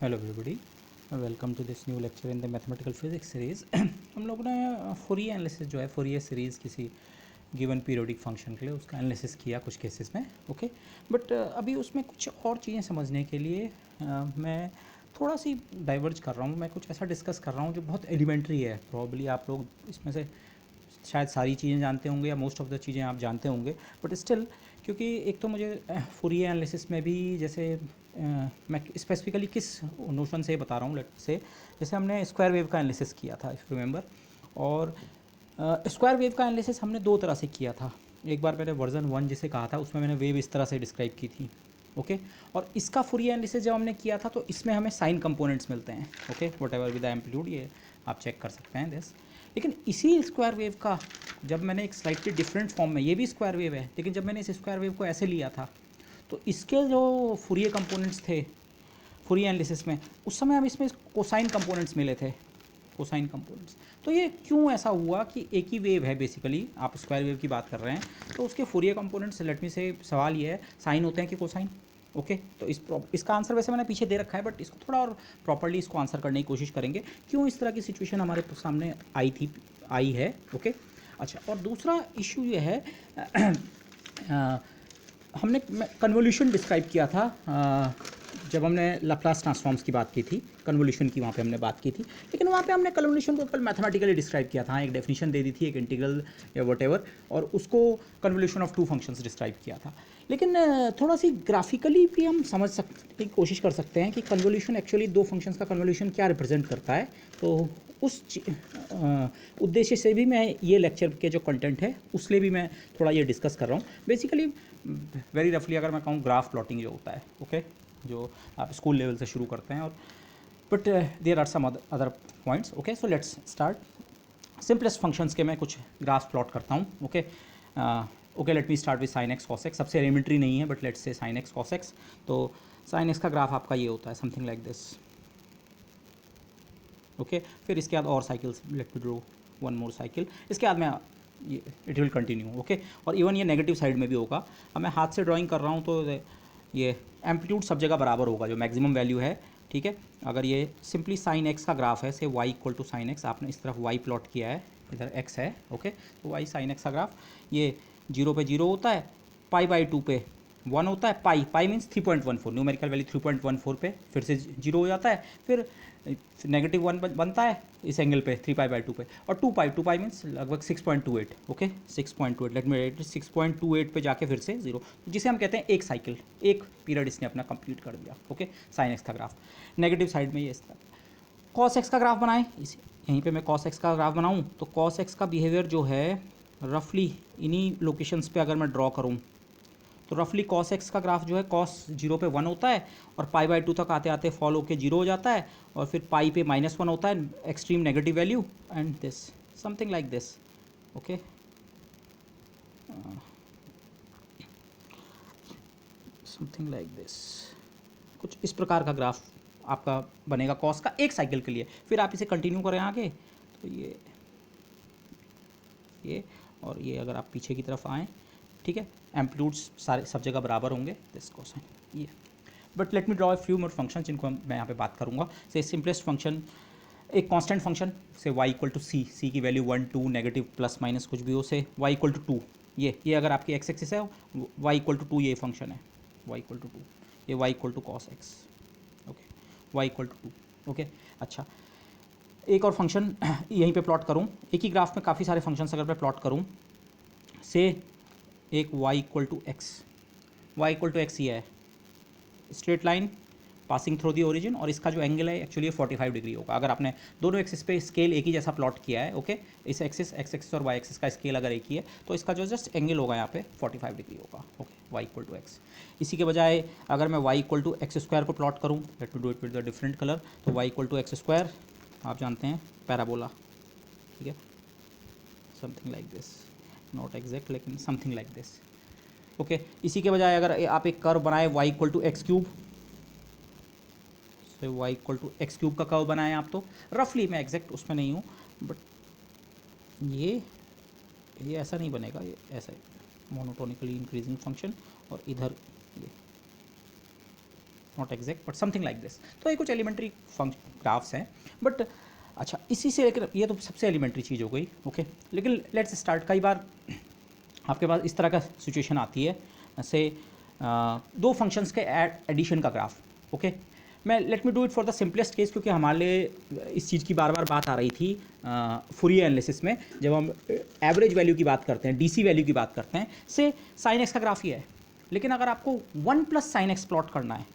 Hello everybody, welcome to this new lecture in the mathematical physics series. हम लोग ने Fourier analysis जो है फोरियर सीरीज़ किसी गिवन पीरियोडिक फंक्शन के लिए उसका एनालिसिस किया कुछ केसेस में, ओके। बट अभी उसमें कुछ और चीज़ें समझने के लिए मैं थोड़ा सी डाइवर्ज कर रहा हूँ। मैं कुछ ऐसा डिस्कस कर रहा हूँ जो बहुत एलिमेंट्री है। प्रॉब्ली आप लोग इसमें से शायद सारी चीज़ें जानते होंगे या मोस्ट ऑफ द चीज़ें आप जानते होंगे, बट स्टिल क्योंकि एक तो मुझे फोरियर एनालिसिस में भी जैसे मैं स्पेसिफिकली किस नोशन से बता रहा हूँ, लेट से जैसे हमने स्क्वायर वेव का एनालिसिस किया था इफ़ रिमेंबर। और स्क्वायर वेव का एनालिसिस हमने दो तरह से किया था। एक बार मैंने वर्जन 1 जिसे कहा था उसमें मैंने वेव इस तरह से डिस्क्राइब की थी, ओके। और इसका फोरियर एनालिसिस जब हमने किया था तो इसमें हमें साइन कंपोनेंट्स मिलते हैं, okay, what ever with the amplitude, ये आप चेक कर सकते हैं दिस। लेकिन इसी स्क्वायर वेव का जब मैंने एक स्लाइटली डिफरेंट फॉर्म में, ये भी स्क्वायर वेव है लेकिन जब मैंने इस स्क्वायर वेव को ऐसे लिया था तो इसके जो फूरियर कंपोनेंट्स थे फूरियर एनालिसिस में, उस समय हम इसमें कोसाइन कंपोनेंट्स मिले थे, कोसाइन कंपोनेंट्स। तो ये क्यों ऐसा हुआ कि एक ही वेव है, बेसिकली आप स्क्वायर वेव की बात कर रहे हैं तो उसके फूरियर कंपोनेंट्स, लेट मी से सवाल ये है साइन होते हैं कि कोसाइन, ओके। तो इसका आंसर वैसे मैंने पीछे दे रखा है बट इसको थोड़ा और प्रॉपर्ली इसको आंसर करने की कोशिश करेंगे क्यों इस तरह की सिचुएशन हमारे सामने आई है, ओके। अच्छा, और दूसरा इशू ये है हमने कन्वोल्यूशन डिस्क्राइब किया था जब हमने लाप्लास ट्रांसफॉर्म्स की बात की थी, कन्वोल्यूशन की वहाँ पे हमने बात की थी। लेकिन वहाँ पे हमने कन्वोल्यूशन को केवल मैथमेटिकली डिस्क्राइब किया था, एक डेफिनेशन दे दी थी, एक इंटीग्रल या वट और उसको convolution of two functions describe किया था। लेकिन थोड़ा सी ग्राफिकली भी हम समझ सकते की कोशिश कर सकते हैं कि कन्वोल्यूशन एक्चुअली दो फंक्शंस का कन्वोल्यूशन क्या रिप्रेजेंट करता है। तो उस उद्देश्य से भी मैं ये लेक्चर के जो कंटेंट है उसलिए भी मैं थोड़ा ये डिस्कस कर रहा हूँ। बेसिकली वेरी रफली अगर मैं कहूँ, ग्राफ प्लॉटिंग जो होता है, ओके, जो आप स्कूल लेवल से शुरू करते हैं, और but there are some other points, okay. So let's start. Simplest functions के मैं कुछ ग्राफ प्लॉट करता हूँ, okay. Okay, let me start with sine x cos x. सबसे एलिमेंट्री नहीं है but let's say sine x cos x. तो sine x का ग्राफ आपका ये होता है, समथिंग लाइक दिस, ओके। फिर इसके बाद और cycles, let me draw one more cycle. इसके बाद मैं ये इट विल कंटिन्यू, ओके। और इवन ये नेगेटिव साइड में भी होगा। अब मैं हाथ से ड्राइंग कर रहा हूँ तो ये एम्पलीट्यूड सब जगह बराबर होगा, जो मैक्सिमम वैल्यू है, ठीक है। अगर ये सिंपली साइन एक्स का ग्राफ है, say y equal to sine x, आपने इस तरफ वाई प्लॉट किया है, इधर एक्स है, ओके। तो वाई साइन एक्स का ग्राफ ये 0 पे 0 होता है, पाई बाई 2 पे 1 होता है, पाई पाई मीन्स 3.14, न्यूमेरिकल वैल्यू 3.14 पे फिर से 0 हो जाता है, फिर -1 बनता है इस एंगल पे 3 पाई बाई 2 पे, और 2 पाई मीन्स लगभग 6.28, ओके, 6.28, लेट मी राइट 6.28 पे जाके फिर से 0, जिसे हम कहते हैं एक साइकिल, एक पीरियड इसने अपना कंप्लीट कर दिया, ओके। साइन एक्स का ग्राफ नेगेटिव साइड में ये इस तरह। कॉस एक्स का ग्राफ बनाएं, इस यहीं पे मैं कॉस एक्स का ग्राफ बनाऊं तो कॉस एक्स का बिहेवियर जो है रफली इन्हीं लोकेशंस पे अगर मैं ड्रॉ करूं तो रफली कॉस एक्स का ग्राफ जो है कॉस 0 पे 1 होता है और पाई बाई 2 तक आते आते फॉल होके 0 हो जाता है, और फिर पाई पे -1 होता है, extreme negative value, and this something like this, okay. Something like this, कुछ इस प्रकार का ग्राफ आपका बनेगा कॉस का एक साइकिल के लिए। फिर आप इसे कंटिन्यू करें आगे तो ये और ये अगर आप पीछे की तरफ आएँ, ठीक है, एम्पलीट्यूड्स सारे सब जगह बराबर होंगे, दिस कोसाइन ये। But let me draw a few more function जिनको मैं यहाँ पे बात करूँगा। से सिंपलेस्ट फंक्शन, एक कांस्टेंट फंक्शन से y इक्वल टू सी की वैल्यू 1 2 नेगेटिव प्लस माइनस कुछ भी हो, से y इक्वल टू 2, ये अगर आपकी एक्स एक्सिस है y इक्वल टू 2 ये फंक्शन है, y इक्वल टू 2, ये y equal to cos x, okay, y equal to 2, okay. अच्छा, एक और फंक्शन यहीं पे प्लॉट करूँ, एक ही ग्राफ में काफ़ी सारे फंक्शंस अगर मैं प्लॉट करूँ, से एक y equal to x, y equal to x ये है straight line passing through the origin, और इसका जो एंगल है एक्चुअली 45 डिग्री होगा। अगर आपने दोनों एक्सिस पे स्केल एक ही जैसा प्लॉट किया है, ओके, इस एक्सिस एक्स एक्सिस और वाई एक्सिस का स्केल अगर एक ही है तो इसका जो जस्ट एंगल होगा यहाँ पे 45 डिग्री होगा, okay, Y equal to X. इसी के बजाय अगर मैं Y equal to x square को प्लॉट करूँ, let me do it with the different colour, तो Y equal to x square आप जानते हैं पैराबोला, ठीक है, something like this, not exact लेकिन समथिंग लाइक दिस, ओके। इसी के बजाय अगर आप एक कर्व बनाए Y equal to x cube, तो Y equal to x cube का कर्व बनाएं आप, तो रफली, मैं एग्जैक्ट उसमें नहीं हूँ बट ये ऐसा नहीं बनेगा, ये ऐसा मोनोटोनिकली इंक्रीजिंग फंक्शन, और इधर ये not exact but something like this. तो ये कुछ एलिमेंट्री ग्राफ्स हैं, बट अच्छा इसी से लेकर ये तो सबसे एलिमेंट्री चीज़ हो गई, ओके। लेकिन लेट्स स्टार्ट। कई बार आपके पास इस तरह का सिचुएशन आती है, से दो फंक्शंस के एडिशन का ग्राफ, ओके। मैं late me do it for the simplest case, क्योंकि हमारे लिए इस चीज़ की बार बार बात आ रही थी फूरियर एनालिसिस में, जब हम एवरेज वैल्यू की बात करते हैं, डीसी वैल्यू की बात करते हैं, से साइन एक्स का ग्राफ ही है। लेकिन अगर आपको 1 प्लस साइन एक्स प्लॉट करना है,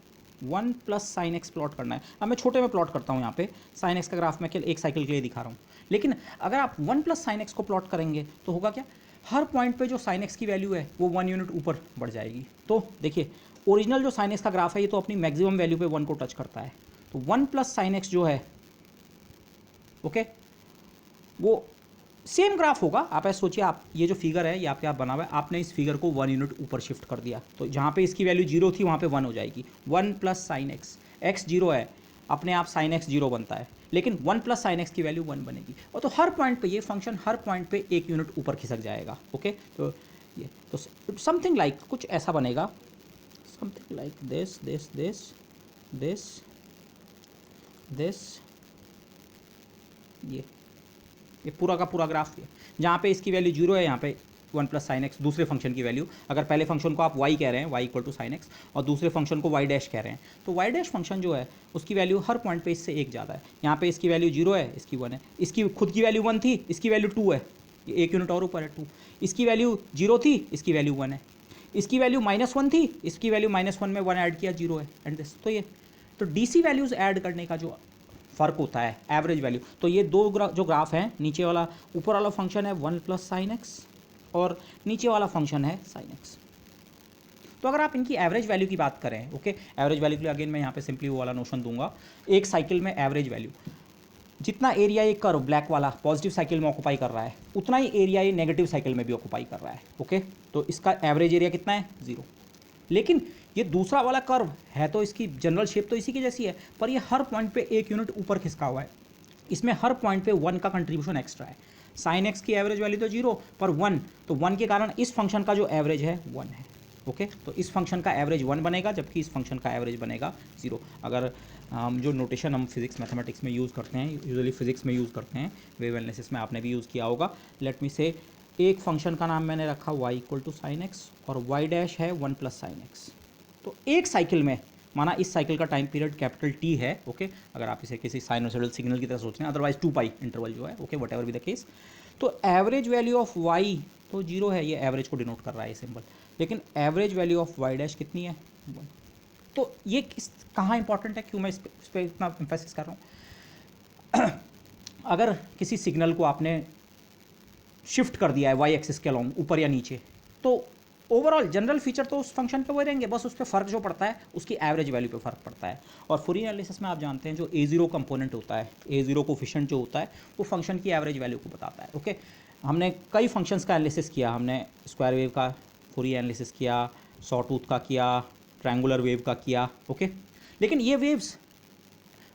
1 प्लस साइन एक्स प्लॉट करना है, अब मैं छोटे में प्लॉट करता हूँ यहाँ पे साइन एक्स का ग्राफ मैं केवल एक साइकिल के लिए दिखा रहा हूँ। लेकिन अगर आप 1 प्लस साइन एक्स को प्लॉट करेंगे तो होगा क्या, हर पॉइंट पे जो साइन एक्स की वैल्यू है वो 1 यूनिट ऊपर बढ़ जाएगी। तो देखिए ओरिजिनल जो साइन एक्स का ग्राफ है ये तो अपनी मैक्सिमम वैल्यू पे 1 को टच करता है, तो 1 प्लस साइन एक्स जो है, ओके, वो सेम ग्राफ होगा। आप ऐसे सोचिए, आप ये जो फिगर है ये आपके आप बना हुआ है, आपने इस फिगर को 1 यूनिट ऊपर शिफ्ट कर दिया, तो जहाँ पे इसकी वैल्यू 0 थी वहाँ पे 1 हो जाएगी। 1 प्लस साइन एक्स, एक्स 0 है, अपने आप साइन एक्स 0 बनता है, लेकिन 1 प्लस साइन एक्स की वैल्यू 1 बनेगी। और तो हर पॉइंट पे ये फंक्शन हर पॉइंट पे 1 यूनिट ऊपर खिसक जाएगा, ओके। तो ये तो समथिंग लाइक कुछ ऐसा बनेगा, something like this this this this this, ये पूरा का पूरा ग्राफ है, जहाँ पे इसकी वैल्यू 0 है, यहाँ पे 1 प्लस साइन एक्स दूसरे फंक्शन की वैल्यू। अगर पहले फंक्शन को आप y कह रहे हैं, y equal to sine x, और दूसरे फंक्शन को y डैश कह रहे हैं, तो y डैश फंक्शन जो है उसकी वैल्यू हर पॉइंट पे इससे 1 ज़्यादा है। यहाँ पे इसकी वैल्यू 0 है, इसकी 1 है, इसकी खुद की वैल्यू 1 थी, इसकी वैल्यू 2 है, ये 1 यूनिट और ऊपर है 2। इसकी वैल्यू 0 थी, इसकी वैल्यू 1 है, इसकी वैल्यू -1 थी, इसकी वैल्यू -1 में 1 ऐड किया 0 है, एंड दिस। तो ये तो डीसी वैल्यूज़ ऐड करने का जो फ़र्क होता है एवरेज वैल्यू, तो ये दो जो ग्राफ हैं, नीचे वाला ऊपर वाला फंक्शन है 1 प्लस साइन एक्स और नीचे वाला फंक्शन है साइन एक्स। तो अगर आप इनकी एवरेज वैल्यू की बात करें, ओके, एवरेज वैल्यू के लिए अगेन मैं यहाँ पे सिंपली वो वाला नोशन दूंगा, एक साइकिल में एवरेज वैल्यू, जितना एरिया ये कर्व ब्लैक वाला पॉजिटिव साइकिल में ऑक्यूपाई कर रहा है, उतना ही एरिया ये नेगेटिव साइकिल में भी ऑक्यूपाई कर रहा है, ओके। तो इसका एवरेज एरिया कितना है, 0। लेकिन ये दूसरा वाला कर्व है तो इसकी जनरल शेप तो इसी की जैसी है, पर ये हर पॉइंट पे 1 यूनिट ऊपर खिसका हुआ है, इसमें हर पॉइंट पे 1 का कंट्रीब्यूशन एक्स्ट्रा है। साइन एक्स की एवरेज वैल्यू तो 0 पर 1, तो 1 के कारण इस फंक्शन का जो एवरेज है 1 है, ओके। तो इस फंक्शन का एवरेज 1 बनेगा, जबकि इस फंक्शन का एवरेज बनेगा 0। अगर जो नोटेशन हम फिजिक्स मैथमेटिक्स में यूज़ करते हैं, यूजुअली फिजिक्स में यूज़ करते हैं, वेव एनालिसिस में आपने भी यूज़ किया होगा। लेट मी से एक फंक्शन का नाम मैंने रखा y equal to sine x और y डैश है 1 प्लस साइन एक्स। तो एक साइकिल में, माना इस साइकिल का टाइम पीरियड कैपिटल T है, ओके, अगर आप इसे किसी साइनोसॉइडल सिग्नल की तरह सोच रहे हैं, अदरवाइज 2 पाई इंटरवल जो है, okay, what ever be the case. तो एवरेज वैल्यू ऑफ y तो 0 है, ये एवरेज को डिनोट कर रहा है ये सिंबल, लेकिन average value of y dash कितनी है, 1। तो ये कहाँ इंपॉर्टेंट है, क्यों मैं इस पर इतना एम्फेसिस कर रहा हूँ। अगर किसी सिग्नल को आपने शिफ्ट कर दिया है y एक्सिस के अलॉन्ग ऊपर या नीचे, तो ओवरऑल जनरल फीचर तो उस फंक्शन पे वही रहेंगे, बस उस पर फ़र्क जो पड़ता है उसकी एवरेज वैल्यू पे फ़र्क पड़ता है। और फूरियर एनालिसिस में आप जानते हैं जो A0 कंपोनेंट होता है, A0 कोफिशिएंट जो होता है, वो फंक्शन की एवरेज वैल्यू को बताता है, ओके। हमने कई फंक्शंस का एनालिसिस किया, हमने स्क्वायर वेव का फूरियर एनालिसिस किया, सॉ टूथ का किया, ट्रायंगुलर वेव का किया, ओके। लेकिन ये वेव्स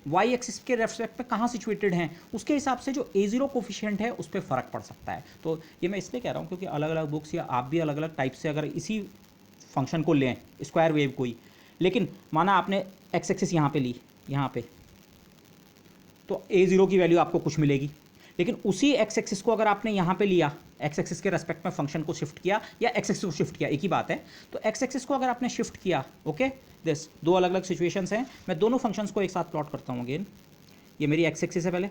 वाई एक्सिस के रेस्पेक्ट पे कहाँ सिचुएटेड हैं, उसके हिसाब से जो A0 कोफिशिएंट है उस पर फ़र्क पड़ सकता है। तो ये मैं इसलिए कह रहा हूँ क्योंकि अलग अलग बुक्स या आप भी अलग अलग टाइप से अगर इसी फंक्शन को लें, स्क्वायर वेव को ही, लेकिन माना आपने एक्स एक्सिस यहाँ पे ली, यहाँ पे, तो A0 की वैल्यू आपको कुछ मिलेगी, लेकिन उसी एक्स एक्सिस को अगर आपने यहाँ पे लिया, एक्स एक्सिस के रेस्पेक्ट में फंक्शन को शिफ्ट किया या एक्स एक्सिस को शिफ्ट किया, एक ही बात है, तो एक्स एक्सिस को अगर आपने शिफ्ट किया, ओके, दिस दो अलग अलग सिचुएशंस हैं। मैं दोनों फंक्शंस को एक साथ प्लॉट करता हूँ अगेन। ये मेरी एक्स एक्सिस है पहले,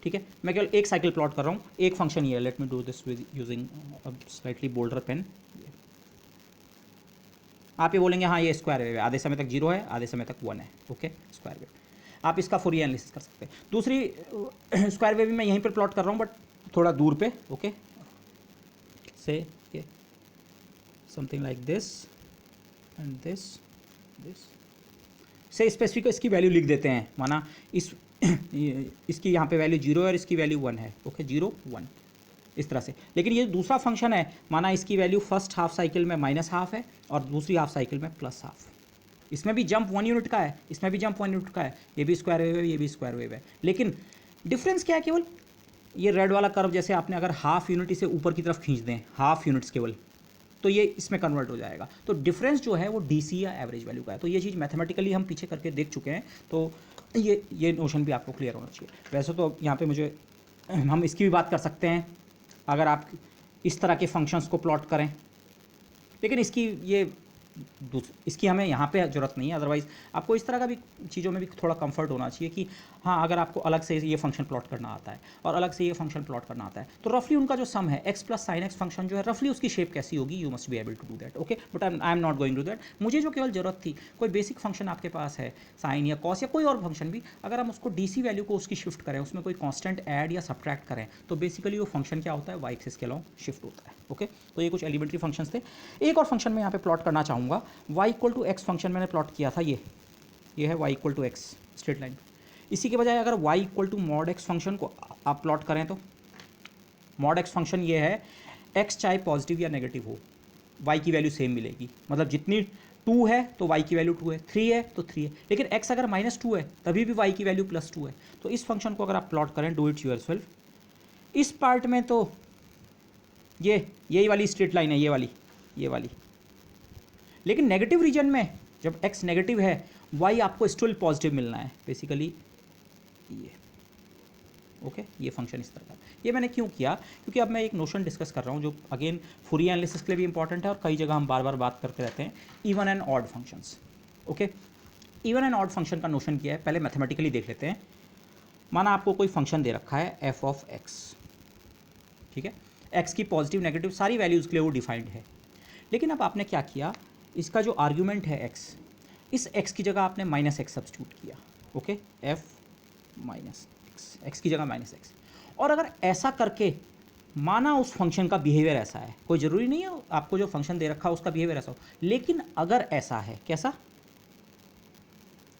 ठीक है, मैं केवल एक साइकिल प्लॉट कर रहा हूँ, एक फंक्शन ये है। Let me do this with using slightly bolder pen. आप ये बोलेंगे हाँ ये स्क्वायर वेव है, आधे समय तक 0 है, आधे समय तक 1 है, ओके, स्क्वायर वेव। आप इसका फूरियर एनालिसिस कर सकते हैं। दूसरी स्क्वायर वेव भी मैं यहीं पर प्लॉट कर रहा हूँ, बट थोड़ा दूर पे, ओके, से ये something like this and this से स्पेसिफिक इसकी वैल्यू लिख देते हैं, माना इसकी यहाँ पे वैल्यू 0 है और इसकी वैल्यू 1 है, ओके, 0 1 इस तरह से। लेकिन ये दूसरा फंक्शन है, माना इसकी वैल्यू फर्स्ट हाफ साइकिल में -½ है और दूसरी हाफ साइकिल में +½ इसमें भी जंप 1 यूनिट का है, इसमें भी जंप 1 यूनिट का है, ये भी स्क्वायर वेव है, ये भी स्क्वायर वेव है। लेकिन डिफरेंस क्या है, केवल ये रेड वाला कर्व जैसे आपने अगर ½ यूनिट इसे ऊपर की तरफ खींच दें, ½ यूनिट्स केवल, तो ये इसमें कन्वर्ट हो जाएगा। तो डिफरेंस जो है वो डीसी या एवरेज वैल्यू का है। तो ये चीज़ मैथमेटिकली हम पीछे करके देख चुके हैं, तो ये नोशन भी आपको क्लियर होना चाहिए। वैसे तो यहाँ पे मुझे हम इसकी भी बात कर सकते हैं अगर आप इस तरह के फंक्शंस को प्लॉट करें, लेकिन इसकी हमें यहाँ पे ज़रूरत नहीं है। अदरवाइज़ आपको इस तरह का भी चीज़ों में भी थोड़ा कंफर्ट होना चाहिए कि हाँ, अगर आपको अलग से ये फंक्शन प्लॉट करना आता है और अलग से ये फंक्शन प्लॉट करना आता है, तो रफली उनका जो सम है x plus sine x function जो है रफली उसकी शेप कैसी होगी, you must be able to do that. Okay, but I am not going to that. मुझे जो केवल ज़रूरत थी, कोई बेसिक फंक्शन आपके पास है, साइन या कॉस या कोई और फंक्शन भी, अगर हम उसको डीसी वैल्यू को उसकी शिफ्ट करें, उसमें कोई कॉन्स्टेंट ऐड या सब्ट्रैक्ट करें, तो बेसिकली वो फंक्शन क्या होता है, वाई एक्सिस के अलॉन्ग शिफ्ट होता है। ओके, तो ये कुछ एलिमेंट्री फंक्शंस थे। एक और फंक्शन मैं यहाँ पे प्लॉट करना चाहूँगा, y equal to x function मैंने प्लॉट किया था, ये है y equal to x straight line. इसी के बजाय अगर y equal to mod x function को आप प्लॉट करें, तो मॉड एक्स फंक्शन ये है, x चाहे पॉजिटिव या नेगेटिव हो, y की वैल्यू सेम मिलेगी। मतलब जितनी 2 है तो y की वैल्यू 2 है, 3 है तो 3 है, लेकिन x अगर -2 है तभी भी y की वैल्यू +2 है। तो इस फंक्शन को अगर आप प्लॉट करें, डू इट योरसेल्फ, इस पार्ट में तो यही वाली स्ट्रेट लाइन है, ये वाली, लेकिन नेगेटिव रीजन में जब x नेगेटिव है, y आपको स्टिल पॉजिटिव मिलना है, बेसिकली ये। ओके, ये फंक्शन इस तरह का। ये मैंने क्यों किया, क्योंकि अब मैं एक नोशन डिस्कस कर रहा हूँ जो अगेन फूरियर एनालिसिस के लिए भी इंपॉर्टेंट है और कई जगह हम बार बार बात करते रहते हैं, even and odd functions. Okay, even and odd function का नोशन किया है, पहले मैथमेटिकली देख लेते हैं। माना आपको कोई फंक्शन दे रखा है f ऑफ x, ठीक है, x की पॉजिटिव नेगेटिव सारी वैल्यूज़ के लिए वो डिफाइंड है, लेकिन अब आपने क्या किया, इसका जो आर्ग्यूमेंट है x, इस x की जगह आपने -x सब्स्टिट्यूट किया। ओके, f माइनस एक्स की जगह -x। और अगर ऐसा करके माना उस फंक्शन का बिहेवियर ऐसा है, कोई ज़रूरी नहीं है आपको जो फंक्शन दे रखा है उसका बिहेवियर ऐसा हो, लेकिन अगर ऐसा है, कैसा,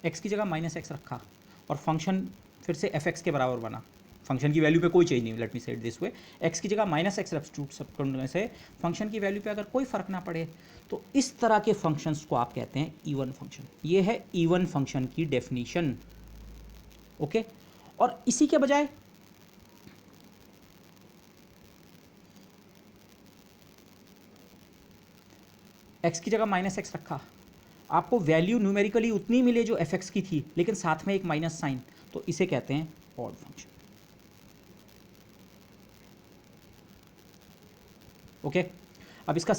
x की जगह -x रखा और फंक्शन फिर से fx के बराबर बना, फंक्शन की वैल्यू पे कोई चेंज नहीं, late me say it this way, x की जगह -x सब्स्टिट्यूट करने से फंक्शन की वैल्यू पे अगर कोई फर्क ना पड़े, तो इस तरह के फंक्शंस को आप कहते हैं इवन फंक्शन। ये है इवन फंक्शन की डेफिनेशन। ओके, और इसी के बजाय x की जगह -x रखा, आपको वैल्यू न्यूमेरिकली उतनी मिले जो fx की थी, लेकिन साथ में एक माइनस साइन, तो इसे कहते हैं ऑड फंक्शन। ओके, अब इसका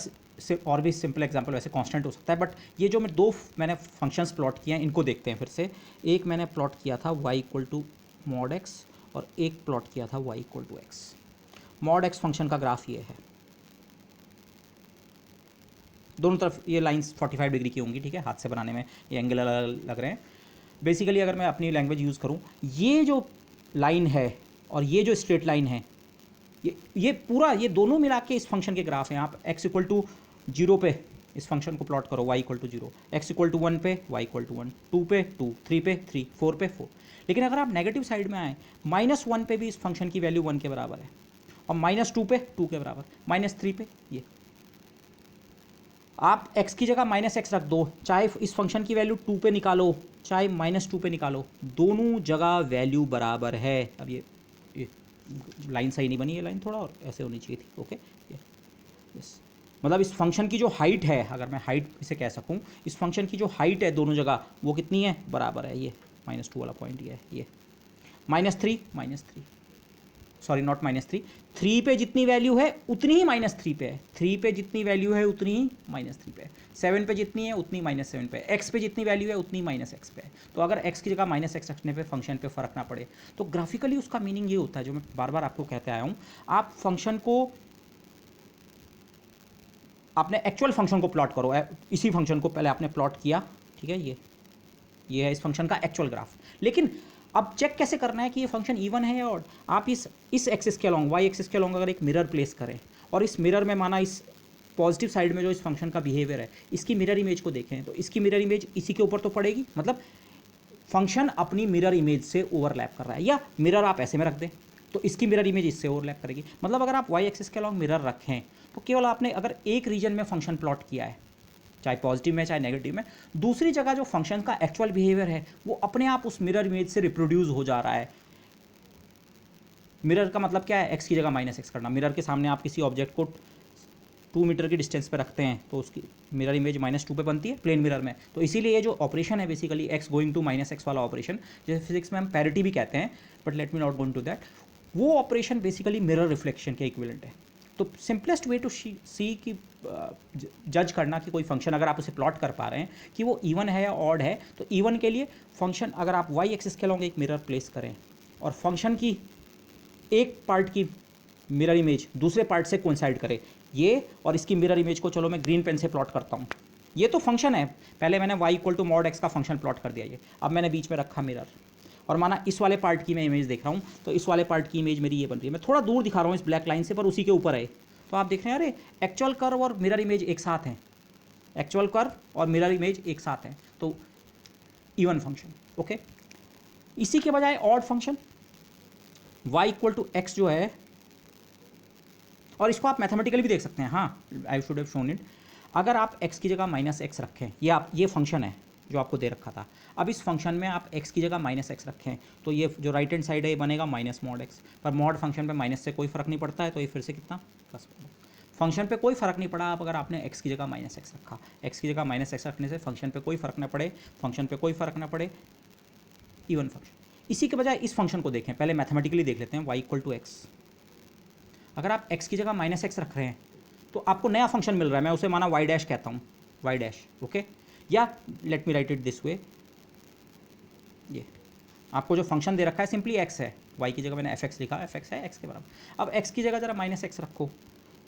और भी सिंपल एग्जांपल वैसे कांस्टेंट हो सकता है, बट ये जो मैंने फंक्शंस प्लॉट किए हैं इनको देखते हैं फिर से। एक मैंने प्लॉट किया था y equal to mod x और एक प्लॉट किया था y equal to x। Mod x function का ग्राफ ये है, दोनों तरफ ये लाइंस 45 डिग्री की होंगी, ठीक है, हाथ से बनाने में ये एंगल अलग लग रहे हैं। बेसिकली अगर मैं अपनी लैंग्वेज यूज़ करूँ, ये जो लाइन है और ये जो स्ट्रेट लाइन है, ये पूरा, ये दोनों मिला के इस फंक्शन के ग्राफ हैं। आप x इक्वल टू 0 पे इस फंक्शन को प्लॉट करो, y equal to 0, x equal to 1 पे y इक्वल टू 1, 2 पे 2, 3 पे 3, 4 पे 4। लेकिन अगर आप नेगेटिव साइड में आए, -1 पे भी इस फंक्शन की वैल्यू 1 के बराबर है, और -2 पे 2 के बराबर, -3 पे ये। आप x की जगह -x रख दो, चाहे इस फंक्शन की वैल्यू 2 पे निकालो चाहे -2 पे निकालो, दोनों जगह वैल्यू बराबर है। अब ये लाइन सही नहीं बनी, ये लाइन थोड़ा और ऐसे होनी चाहिए थी। ओके, यस, मतलब इस फंक्शन की जो हाइट है, अगर मैं हाइट इसे कह सकूं, इस फंक्शन की जो हाइट है दोनों जगह वो कितनी है, बराबर है। ये -2 वाला पॉइंट ये है, ये -3 सॉरी नॉट -3, 3 पे जितनी वैल्यू है उतनी ही -3 पे है, 3 पे जितनी वैल्यू है उतनी ही -3 पे है, 7 पे जितनी है उतनी -7 पे है, x पे जितनी वैल्यू है उतनी -x पे है। तो अगर x की जगह -x रखने पे फंक्शन पे फ़र्क ना पड़े, तो ग्राफिकली उसका मीनिंग ये होता है, जो मैं बार बार आपको कहते आया हूँ, आप फंक्शन को, आपने एक्चुअल फंक्शन को प्लॉट करो, इसी फंक्शन को पहले आपने प्लॉट किया, ठीक है, ये है इस फंक्शन का एक्चुअल ग्राफ। लेकिन अब चेक कैसे करना है कि ये फंक्शन इवन है या ऑड। आप इस एक्सिस के अलॉन्ग, वाई एक्सिस के अलॉन्ग अगर एक मिरर प्लेस करें, और इस मिरर में माना इस पॉजिटिव साइड में जो इस फंक्शन का बिहेवियर है, इसकी मिरर इमेज को देखें, तो इसकी मिरर इमेज इसी के ऊपर तो पड़ेगी, मतलब फंक्शन अपनी मिरर इमेज से ओवरलैप कर रहा है। या मिरर आप ऐसे में रख दें तो इसकी मिरर इमेज इससे ओवरलैप करेगी। मतलब अगर आप वाई एक्सिस के अलॉन्ग मिरर रखें, तो केवल आपने अगर एक रीजन में फंक्शन प्लॉट किया है, चाहे पॉजिटिव में चाहे नेगेटिव में, दूसरी जगह जो फंक्शन का एक्चुअल बिहेवियर है वो अपने आप उस मिरर इमेज से रिप्रोड्यूस हो जा रहा है। मिरर का मतलब क्या है, x की जगह -x करना। मिरर के सामने आप किसी ऑब्जेक्ट को 2 मीटर की डिस्टेंस पे रखते हैं तो उसकी मिरर इमेज -2 पे बनती है प्लेन मिरर में। तो इसीलिए ये जो ऑपरेशन है basically x going to -x वाला ऑपरेशन, जैसे फिजिक्स में हम पैरिटी भी कहते हैं, but let me not go into that, वो ऑपरेशन बेसिकली मिरर रिफ्लेक्शन के इक्विवेलेंट है। तो सिंपलेस्ट वे टू सी कि जज करना कि कोई फंक्शन अगर आप उसे प्लॉट कर पा रहे हैं कि वो इवन है या ऑड है, तो इवन के लिए फंक्शन अगर आप y एक्सिस के लॉन्ग एक मिरर प्लेस करें और फंक्शन की एक पार्ट की मिरर इमेज दूसरे पार्ट से कोइंसाइड करे, ये और इसकी मिरर इमेज को चलो मैं ग्रीन पेन से प्लॉट करता हूँ। ये तो फंक्शन है, पहले मैंने y equal to mod x का फंक्शन प्लॉट कर दिया, ये अब मैंने बीच में रखा मिरर और माना इस वाले पार्ट की मैं इमेज देख रहा हूँ, तो इस वाले पार्ट की इमेज मेरी ये बन रही है। मैं थोड़ा दूर दिखा रहा हूँ इस ब्लैक लाइन से, पर उसी के ऊपर है। तो आप देख रहे हैं अरे एक्चुअल कर्व और मिरर इमेज एक साथ हैं, एक्चुअल कर्व और मिरर इमेज एक साथ हैं, तो इवन फंक्शन। ओके, इसी के बजाय odd function y equal to x जो है, और इसको आप मैथमेटिकली भी देख सकते हैं। हाँ, I should have shown it. अगर आप x की जगह -x रखें, ये फंक्शन है जो आपको दे रखा था, अब इस फंक्शन में आप x की जगह -x रखें तो ये जो राइट हैंड साइड है ये बनेगा -mod x, पर मॉड फंक्शन पे माइनस से कोई फ़र्क नहीं पड़ता है, तो ये फिर से कितना प्लस फंक्शन पे कोई फ़र्क नहीं पड़ा। आप अगर आपने x की जगह -x रखा, x की जगह -x रखने से फंक्शन पे कोई फ़र्क ना पड़े, फंक्शन पे कोई फ़र्क ना पड़े, इवन फंक्शन। इसी के बजाय इस फंक्शन को देखें, पहले मैथमेटिकली देख लेते हैं, y इक्वल टू एक्स। अगर आप x की जगह -x रख रहे हैं तो आपको नया फंक्शन मिल रहा है, मैं उसे माना y डैश कहता हूँ, y डैश। ओके, या late me write it this वे, ये आपको जो फंक्शन दे रखा है सिंपली x है, y की जगह मैंने fx लिखा, fx है x के बराबर। अब x की जगह जरा -x रखो,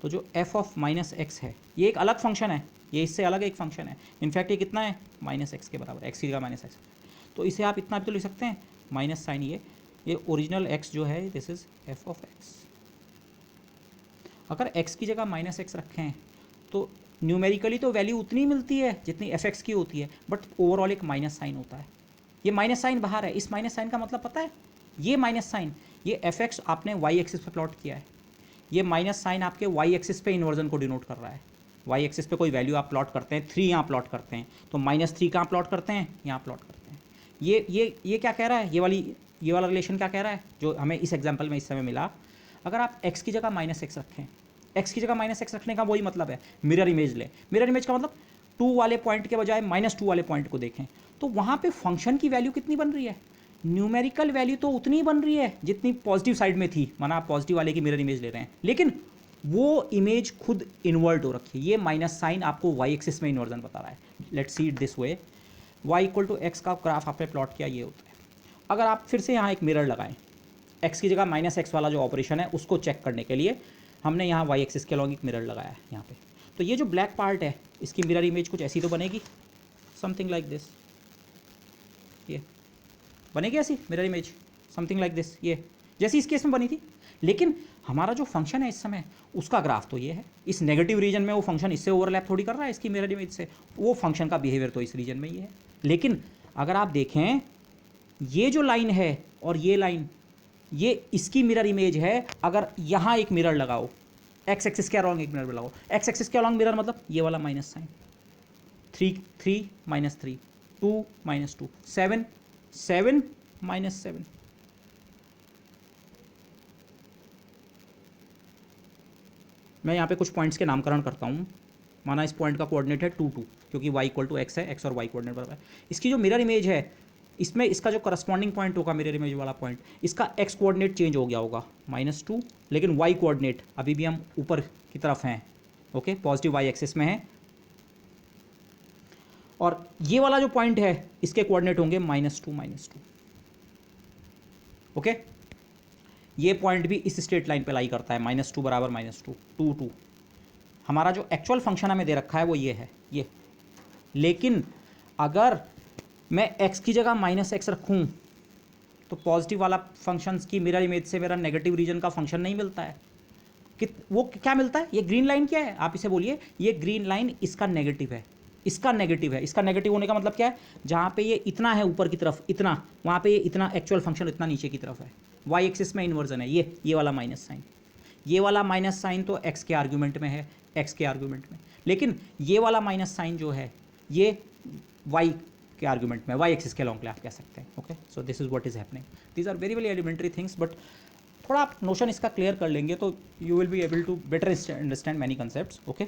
तो जो f ऑफ -x है ये एक अलग फंक्शन है, ये इससे अलग एक फंक्शन है। इनफैक्ट ये कितना है, -x के बराबर, x की जगह -x। तो इसे आप इतना भी तो लिख सकते हैं, माइनस साइन ये ओरिजिनल x जो है this is f of x। अगर x की जगह -x रखें तो न्यूमेरिकली तो वैल्यू उतनी मिलती है जितनी fx की होती है, बट ओवरऑल एक माइनस साइन होता है। ये माइनस साइन बाहर है, इस माइनस साइन का मतलब पता है, ये माइनस साइन, ये fx आपने y एक्सिस पे प्लॉट किया है, ये माइनस साइन आपके y एक्सिस पे इन्वर्जन को डिनोट कर रहा है। y एक्सिस पे कोई वैल्यू आप प्लॉट करते हैं, 3 यहाँ प्लॉट करते हैं, तो -3 कहाँ प्लॉट करते हैं, यहाँ प्लॉट करते हैं। ये क्या कह रहा है, ये वाला रिलेशन क्या कह रहा है जो हमें इस एग्जाम्पल में इस समय मिला। अगर आप x की जगह -x रखें, x की जगह -x रखने का वही मतलब है, मिरर इमेज लें। मिरर इमेज का मतलब 2 वाले पॉइंट के बजाय -2 वाले पॉइंट को देखें, तो वहाँ पे फंक्शन की वैल्यू कितनी बन रही है, न्यूमेरिकल वैल्यू तो उतनी ही बन रही है जितनी पॉजिटिव साइड में थी, माना आप पॉजिटिव वाले की मिरर इमेज ले रहे हैं, लेकिन वो इमेज खुद इन्वर्ट हो रखी है। ये माइनस साइन आपको y एक्सिस में इन्वर्जन बता रहा है। Let's see it this way, y equal to x का ग्राफ आपने प्लॉट किया, ये होता है। अगर आप फिर से यहाँ एक मिरर लगाएं, x की जगह -x वाला जो ऑपरेशन है उसको चेक करने के लिए हमने यहाँ y एक्सिस के अलॉन्ग एक मिरर लगाया है यहाँ पे, तो ये जो ब्लैक पार्ट है इसकी मिरर इमेज कुछ ऐसी तो बनेगी, समथिंग लाइक दिस, ये बनेगी ऐसी mirror image something like this, ये जैसी इस केस में बनी थी। लेकिन हमारा जो फंक्शन है इस समय उसका ग्राफ तो ये है, इस नेगेटिव रीजन में वो फंक्शन इससे ओवरलैप थोड़ी कर रहा है इसकी मिरर इमेज से, वो फंक्शन का बिहेवियर तो इस रीजन में ही है। लेकिन अगर आप देखें ये जो लाइन है और ये लाइन, ये इसकी मिरर इमेज है। अगर यहाँ एक मिरर लगाओ, एक्स एक्सिस के अलॉन्ग एक मिरर लगाओ, एक्स एक्सिस के अलॉन्ग मिरर मतलब ये वाला माइनस साइन, 3 3 -3 2 -2 7 7 -7, मैं यहाँ पे कुछ पॉइंट्स के नामकरण करता हूँ। माना इस पॉइंट का कोऑर्डिनेट है 2 2, क्योंकि y इक्वल टू एक्स है, x और y कोऑर्डिनेट बराबर है। इसकी जो मिरर इमेज है इसमें इसका जो करस्पॉन्डिंग पॉइंट होगा मिरर इमेज वाला पॉइंट, इसका x कोऑर्डिनेट चेंज हो गया होगा -2, लेकिन y कोऑर्डिनेट अभी भी हम ऊपर की तरफ हैं, ओके, पॉजिटिव y एक्सिस में है। और ये वाला जो पॉइंट है इसके कोऑर्डिनेट होंगे -2 ओके। ये पॉइंट भी इस स्ट्रेट लाइन पे लाई करता है, -2 बराबर -2 2 2। हमारा जो एक्चुअल फंक्शन हमें दे रखा है वो ये है ये। लेकिन अगर मैं x की जगह -x रखूं तो पॉजिटिव वाला फंक्शन की मिरर इमेज से मेरा नेगेटिव रीजन का फंक्शन नहीं मिलता है। वो क्या मिलता है, ये ग्रीन लाइन क्या है, आप इसे बोलिए, ये ग्रीन लाइन इसका नेगेटिव है, इसका नेगेटिव है। इसका नेगेटिव होने का मतलब क्या है, जहाँ पे ये इतना है ऊपर की तरफ इतना, वहाँ पे ये इतना एक्चुअल फंक्शन इतना नीचे की तरफ है, y एक्सिस में इन्वर्जन है ये वाला माइनस साइन। ये वाला माइनस साइन तो x के आर्ग्यूमेंट में है, x के आर्ग्यूमेंट में, लेकिन ये वाला माइनस साइन जो है ये y के आर्ग्यूमेंट में, y एक्सिस के लॉन्ग आप कह सकते हैं। Okay, so this is what is happening. These are very very elementary things, but थोड़ा आप नोशन इसका क्लियर कर लेंगे तो you will be able to better understand many concepts. Okay,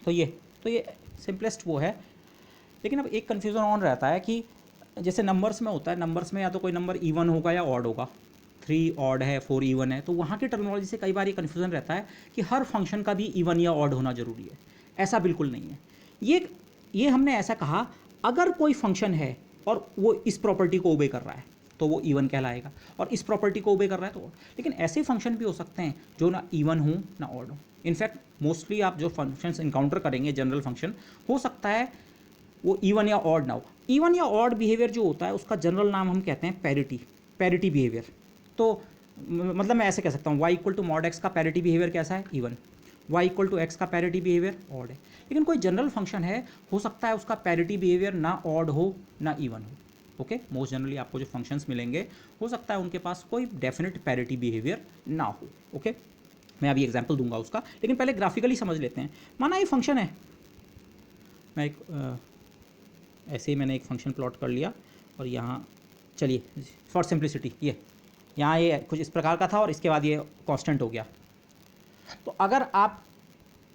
तो ये सिंपलेस्ट वो है। लेकिन अब एक कन्फ्यूज़न ऑन रहता है कि जैसे नंबर्स में होता है, नंबर्स में या तो कोई नंबर इवन होगा या ऑड होगा, 3 ऑड है 4 इवन है, तो वहाँ की टर्मिनोलॉजी से कई बार ये कन्फ्यूज़न रहता है कि हर फंक्शन का भी इवन या ऑड होना ज़रूरी है। ऐसा बिल्कुल नहीं है। ये हमने ऐसा कहा, अगर कोई फंक्शन है और वो इस प्रॉपर्टी को ओबे कर रहा है तो वो इवन कहलाएगा, और इस प्रॉपर्टी को ओबे कर रहा है तो odd। लेकिन ऐसे फंक्शन भी हो सकते हैं जो ना इवन हो ना ऑड हो। इनफैक्ट मोस्टली आप जो फंक्शंस इनकाउंटर करेंगे जनरल फंक्शन, हो सकता है वो इवन या ऑड ना हो। इवन या ऑड बिहेवियर जो होता है उसका जनरल नाम हम कहते हैं पैरिटी बिहेवियर। तो मतलब मैं ऐसे कह सकता हूँ y equal to mod x का पैरिटी बिहेवियर कैसा है, even. y equal to x का पैरिटी बिहेवियर ऑड है। लेकिन कोई जनरल फंक्शन है, हो सकता है उसका पैरिटी बिहेवियर ना ऑड हो ना इवन हो। ओके, मोस्ट जनरली आपको जो फंक्शंस मिलेंगे हो सकता है उनके पास कोई डेफिनेट पैरिटी बिहेवियर ना हो। ओके, मैं अभी एग्जांपल दूंगा उसका, लेकिन पहले ग्राफिकली समझ लेते हैं। माना ये फंक्शन है, मैं एक ऐसे ही मैंने एक फंक्शन प्लॉट कर लिया और यहाँ चलिए फॉर सिंप्लिसिटी यहाँ ये कुछ इस प्रकार का था और इसके बाद ये कांस्टेंट हो गया। तो अगर आप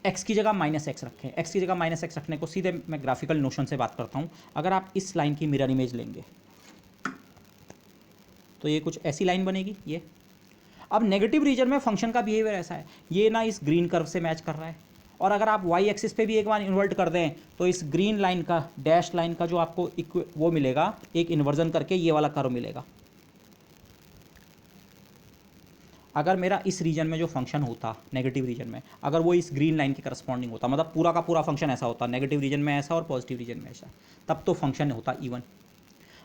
x की जगह -x रखें, x की जगह -x रखने को सीधे मैं ग्राफिकल नोशन से बात करता हूँ। अगर आप इस लाइन की मिरर इमेज लेंगे तो ये कुछ ऐसी लाइन बनेगी ये। अब नेगेटिव रीजन में फंक्शन का बिहेवियर ऐसा है, ये ना इस ग्रीन कर्व से मैच कर रहा है, और अगर आप y एक्सिस पे भी एक बार इन्वर्ट कर दें तो इस ग्रीन लाइन का डैश लाइन का जो आपको वो मिलेगा, एक इन्वर्जन करके ये वाला कर्व मिलेगा। अगर मेरा इस रीजन में जो फंक्शन होता नेगेटिव रीजन में, अगर वो इस ग्रीन लाइन के करस्पॉन्डिंग होता, मतलब पूरा का पूरा फंक्शन ऐसा होता, नेगेटिव रीजन में ऐसा और पॉजिटिव रीजन में ऐसा, तब तो फंक्शन होता इवन।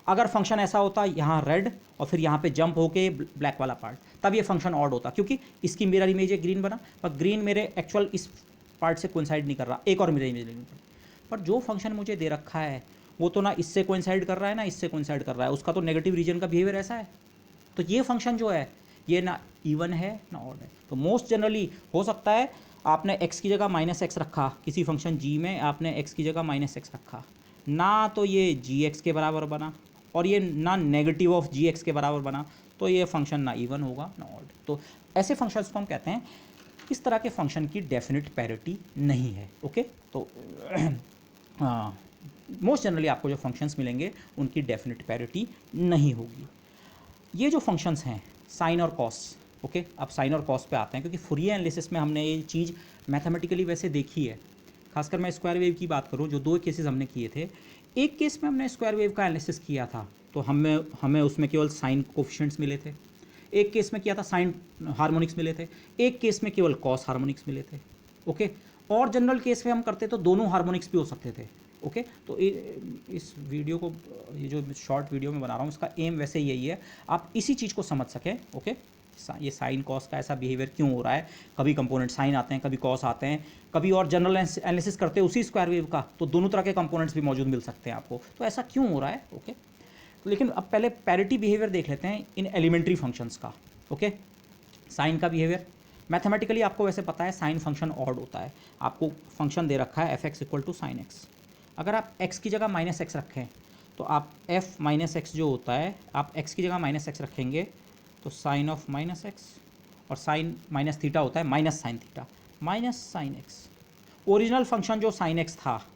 अगर फंक्शन ऐसा होता यहाँ रेड और फिर यहाँ पे जंप होके ब्लैक वाला पार्ट, तब ये फंक्शन ऑड होता, क्योंकि इसकी मिरर इमेज ग्रीन बना, पर ग्रीन मेरे एक्चुअल इस पार्ट से कोइंसाइड नहीं कर रहा, एक और मिरर इमेज लेनी पड़ी। पर जो फंक्शन मुझे दे रखा है वो तो ना इससे कोइंसाइड कर रहा है ना इससे कोइंसाइड कर रहा है, उसका तो नेगेटिव रीजन का बिहेवियर ऐसा है। तो ये फंक्शन जो है ये ना इवन है ना ऑड है। तो मोस्ट जनरली हो सकता है आपने x की जगह -x रखा, किसी फंक्शन g में आपने x की जगह -x रखा, ना तो ये gx के बराबर बना और ये ना नेगेटिव ऑफ gx के बराबर बना, तो ये फंक्शन ना इवन होगा ना ऑड। तो ऐसे फंक्शंस को हम कहते हैं, इस तरह के फंक्शन की डेफिनेट पैरिटी नहीं है। ओके, तो मोस्ट जनरली आपको जो फंक्शंस मिलेंगे उनकी डेफिनेट पैरिटी नहीं होगी। ये जो फंक्शंस हैं साइन और कॉस, ओके, अब साइन और कॉस पे आते हैं, क्योंकि फूरियर एनालिसिस में हमने ये चीज़ मैथमेटिकली वैसे देखी है। खासकर मैं स्क्वायर वेव की बात करूँ, जो 2 केसेस हमने किए थे। एक केस में हमने स्क्वायर वेव का एनालिसिस किया था तो हमें उसमें केवल साइन कोफिशिएंट्स मिले थे। एक केस में किया था साइन हार्मोनिक्स मिले थे, एक केस में केवल कॉस हार्मोनिक्स मिले थे। ओके, और जनरल केस में हम करते तो दोनों हार्मोनिक्स भी हो सकते थे। ओके, तो इस वीडियो को, ये जो शॉर्ट वीडियो में बना रहा हूँ, इसका एम वैसे यही है, आप इसी चीज़ को समझ सकें। ओके, ये साइन कॉस का ऐसा बिहेवियर क्यों हो रहा है, कभी कंपोनेंट साइन आते हैं, कभी कॉस आते हैं, कभी और जनरल एनालिसिस करते हैं उसी स्क्वायर वेव का तो दोनों तरह के कंपोनेंट्स भी मौजूद मिल सकते हैं आपको, तो ऐसा क्यों हो रहा है। ओके, लेकिन अब पहले पैरिटी बिहेवियर देख लेते हैं इन एलिमेंट्री फंक्शंस का। ओके, साइन का बिहेवियर मैथमेटिकली आपको वैसे पता है, साइन फंक्शन ऑड होता है। आपको फंक्शन दे रखा है f(x) equal to sine x. अगर आप x की जगह -x रखें तो आप f -x जो होता है, आप x की जगह -x रखेंगे तो साइन ऑफ -x, और साइन माइनस थीटा होता है minus sine theta minus sine x. Original function जो साइन एक्स था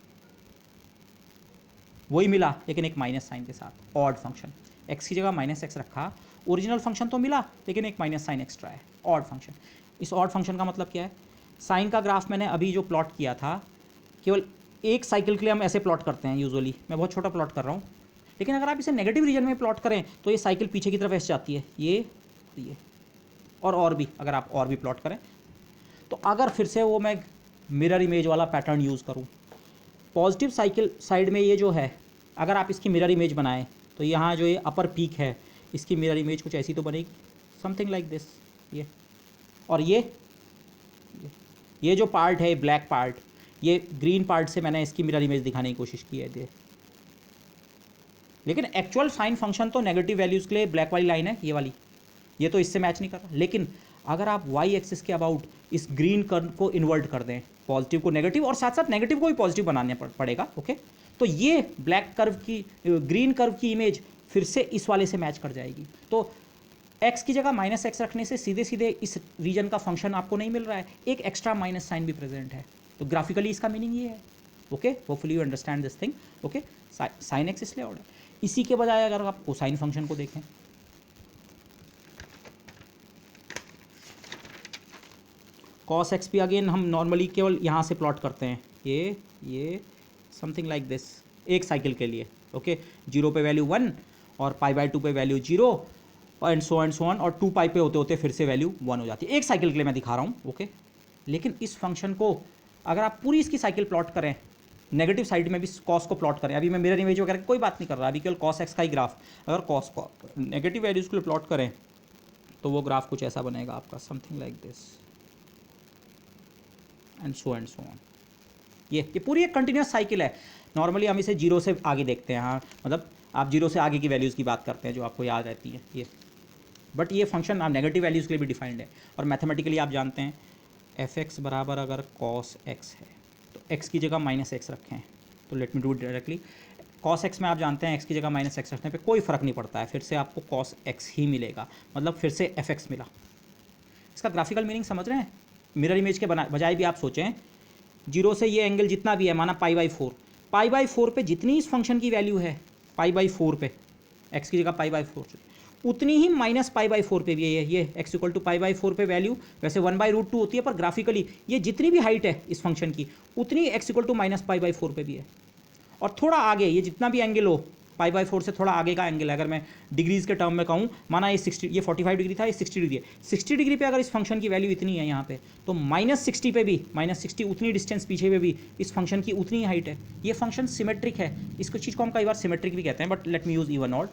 वही मिला, लेकिन एक माइनस साइन के साथ। ऑड फंक्शन, x की जगह -x रखा, ओरिजिनल फंक्शन तो मिला लेकिन एक माइनस साइन एक्स्ट्रा है, ऑड फंक्शन। इस ऑड फंक्शन का मतलब क्या है, साइन का ग्राफ मैंने अभी जो प्लॉट किया था, केवल एक साइकिल के लिए हम ऐसे प्लॉट करते हैं यूजुअली, मैं बहुत छोटा प्लॉट कर रहा हूँ, लेकिन अगर आप इसे नेगेटिव रीजन में प्लॉट करें तो ये साइकिल पीछे की तरफ ऐसे जाती है, ये और भी, अगर आप और भी प्लॉट करें तो अगर फिर से वो मैं मिरर इमेज वाला पैटर्न यूज़ करूँ, पॉजिटिव साइकिल साइड में ये जो है, अगर आप इसकी मिरर इमेज बनाएं तो यहाँ जो ये अपर पीक है इसकी मिरर इमेज कुछ ऐसी तो बनेगी, समथिंग लाइक दिस। ये और ये जो पार्ट है ब्लैक पार्ट, ये ग्रीन पार्ट से मैंने इसकी मिरर इमेज दिखाने की कोशिश की है, लेकिन एक्चुअल साइन फंक्शन तो नेगेटिव वैल्यूज़ के लिए ब्लैक वाली लाइन है, ये वाली, ये तो इससे मैच नहीं कर रहा। लेकिन अगर आप y एक्सिस के अबाउट इस ग्रीन कर्व को इन्वर्ट कर दें, पॉजिटिव को नेगेटिव और साथ साथ नेगेटिव को भी पॉजिटिव बनाना पड़ेगा। ओके, तो ये ब्लैक कर्व की, ग्रीन कर्व की इमेज फिर से इस वाले से मैच कर जाएगी। तो एक्स की जगह माइनस एक्स रखने से सीधे सीधे इस रीजन का फंक्शन आपको नहीं मिल रहा है, एक एक्स्ट्रा माइनस साइन भी प्रेजेंट है। तो ग्राफिकली इसका मीनिंग ये है। Okay, hopefully you understand this thing. Okay, sine x इसलिए ऑर्डर। इसी के बजाय अगर आप कोसाइन फंक्शन को देखें, कॉस एक्स भी अगेन हम नॉर्मली केवल यहाँ से प्लॉट करते हैं, ये समथिंग लाइक दिस एक साइकिल के लिए। ओके, 0 पे वैल्यू 1 और π/2 पे वैल्यू 0 एंड सो ऑन, और 2π पे होते होते फिर से वैल्यू 1 हो जाती है। एक साइकिल के लिए मैं दिखा रहा हूँ। ओके, लेकिन इस फंक्शन को अगर आप पूरी इसकी साइकिल प्लॉट करें, नेगेटिव साइड में भी कॉस को प्लॉट करें, अभी मैं मिरर इमेज वगैरह की कोई बात नहीं कर रहा, अभी केवल कॉस एक्स का ही ग्राफ, अगर कॉस को नेगेटिव वैल्यूज़ के लिए प्लॉट करें तो वो ग्राफ कुछ ऐसा बनेगा आपका, something like this and so on. ये पूरी एक कंटिन्यूस साइकिल है। नॉर्मली हम इसे 0 से आगे देखते हैं, हाँ मतलब आप 0 से आगे की वैल्यूज़ की बात करते हैं जो आपको याद रहती है ये, बट ये फंक्शन आप नेगेटिव वैल्यूज़ के लिए भी डिफाइंड है। और मैथमेटिकली आप जानते हैं एफ एक्स बराबर अगर कॉस एक्स है तो एक्स की जगह माइनस एक्स रखें, तो late me do it directly. Cos x में आप जानते हैं एक्स की जगह माइनस एक्स रखने पे कोई फ़र्क नहीं पड़ता है, फिर से आपको कॉस एक्स ही मिलेगा, मतलब फिर से एफ एक्स मिला। इसका ग्राफिकल मीनिंग समझ रहे हैं? मिरर इमेज के बजाय भी आप सोचें, 0 से ये एंगल जितना भी है, माना π/4 पे जितनी इस फंक्शन की वैल्यू है π/4 पे, एक्स की जगह π/4 उतनी ही माइनस π/4 पे भी है। ये x इक्वल टू π/4 पे वैल्यू वैसे 1/√2 होती है, पर ग्राफिकली ये जितनी भी हाइट है इस फंक्शन की उतनी x इक्वल टू माइनस π/4 पे भी है। और थोड़ा आगे ये जितना भी एंगल हो, π/4 से थोड़ा आगे का एंगल है, अगर मैं डिग्रीज के टर्म में कहूँ, माना ये 45 डिग्री था, ये 60 डिग्री है, 60 डिग्री पे अगर इस फंक्शन की वैल्यू इतनी है यहाँ पे, तो -60 पे भी, -60 उतनी डिस्टेंस पीछे पे भी इस फंक्शन की उतनी ही हाइट है। ये फंक्शन सिमेट्रिक है, इसको चीज़ को हम कई बार सिमेट्रिक भी कहते हैं, but let me use even odd.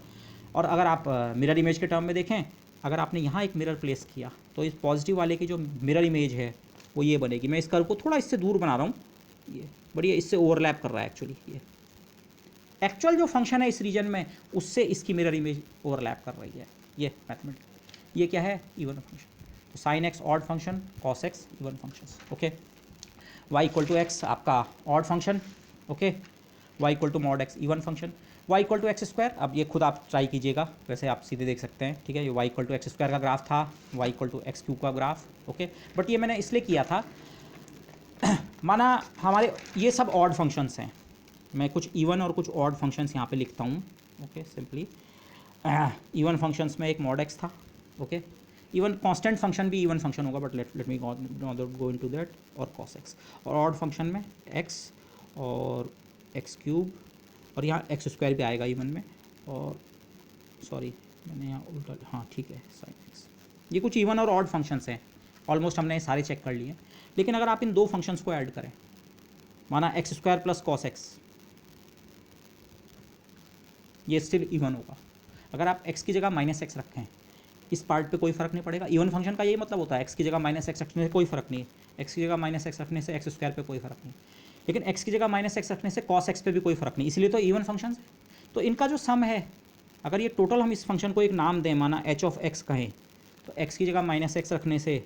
और अगर आप मिरर इमेज के टर्म में देखें, अगर आपने यहाँ एक मिरर प्लेस किया तो इस पॉजिटिव वाले की जो मिरर इमेज है वो ये बनेगी। मैं इस कर्व को थोड़ा इससे दूर बना रहा हूँ, ये बढ़िया इससे ओवरलैप कर रहा है एक्चुअली। ये एक्चुअल जो फंक्शन है इस रीजन में उससे इसकी मिरर इमेज ओवरलैप कर रही है। ये मैथमेटिक्स, ये क्या है? Even function. तो sine X odd function, cos X even function. Okay, Y equal to X आपका odd function. Okay, Y equal to mod X even function. Y equal to x square, अब ये खुद आप try कीजिएगा, वैसे आप सीधे देख सकते हैं। ठीक है, ये y equal to x square का ग्राफ था, y equal to x cube का ग्राफ। ओके, बट ये मैंने इसलिए किया था, माना हमारे ये सब ऑड फंक्शंस हैं, मैं कुछ इवन और कुछ ऑड फंक्शंस यहाँ पे लिखता हूँ। ओके, सिंपली इवन फंक्शंस में एक मॉड एक्स था। ओके, इवन कांस्टेंट फंक्शन भी इवन फंक्शन होगा, but let me go into that, और कॉस एक्स। और ऑड फंक्शन में एक्स और एक्स क्यूब, और यहाँ एक्स स्क्वायर भी आएगा इवन में, और सॉरी मैंने यहाँ उल्टा, हाँ ठीक है, साइन एक्स। ये कुछ इवन और ऑड फंक्शंस हैं, ऑलमोस्ट हमने सारे चेक कर लिए। लेकिन अगर आप इन दो फंक्शंस को ऐड करें, माना x square plus cos x, ये स्टिल इवन होगा। अगर आप x की जगह माइनस एक्स रखें, इस पार्ट पे कोई फ़र्क नहीं पड़ेगा। इवन फंक्शन का यही मतलब होता है, x की जगह माइनस एक्स रखने से कोई फ़र्क नहीं है, x की जगह माइनस एक्स रखने से एक्स स्क्वायर पे कोई फ़र्क नहीं, लेकिन x की जगह माइनस एक्स रखने से कॉस एक्स पे भी कोई फ़र्क नहीं, इसलिए तो इवन फंक्शन है। तो इनका जो सम है, अगर ये टोटल हम इस फंक्शन को एक नाम दें, माना h ऑफ x कहें, तो x की जगह माइनस एक्स रखने से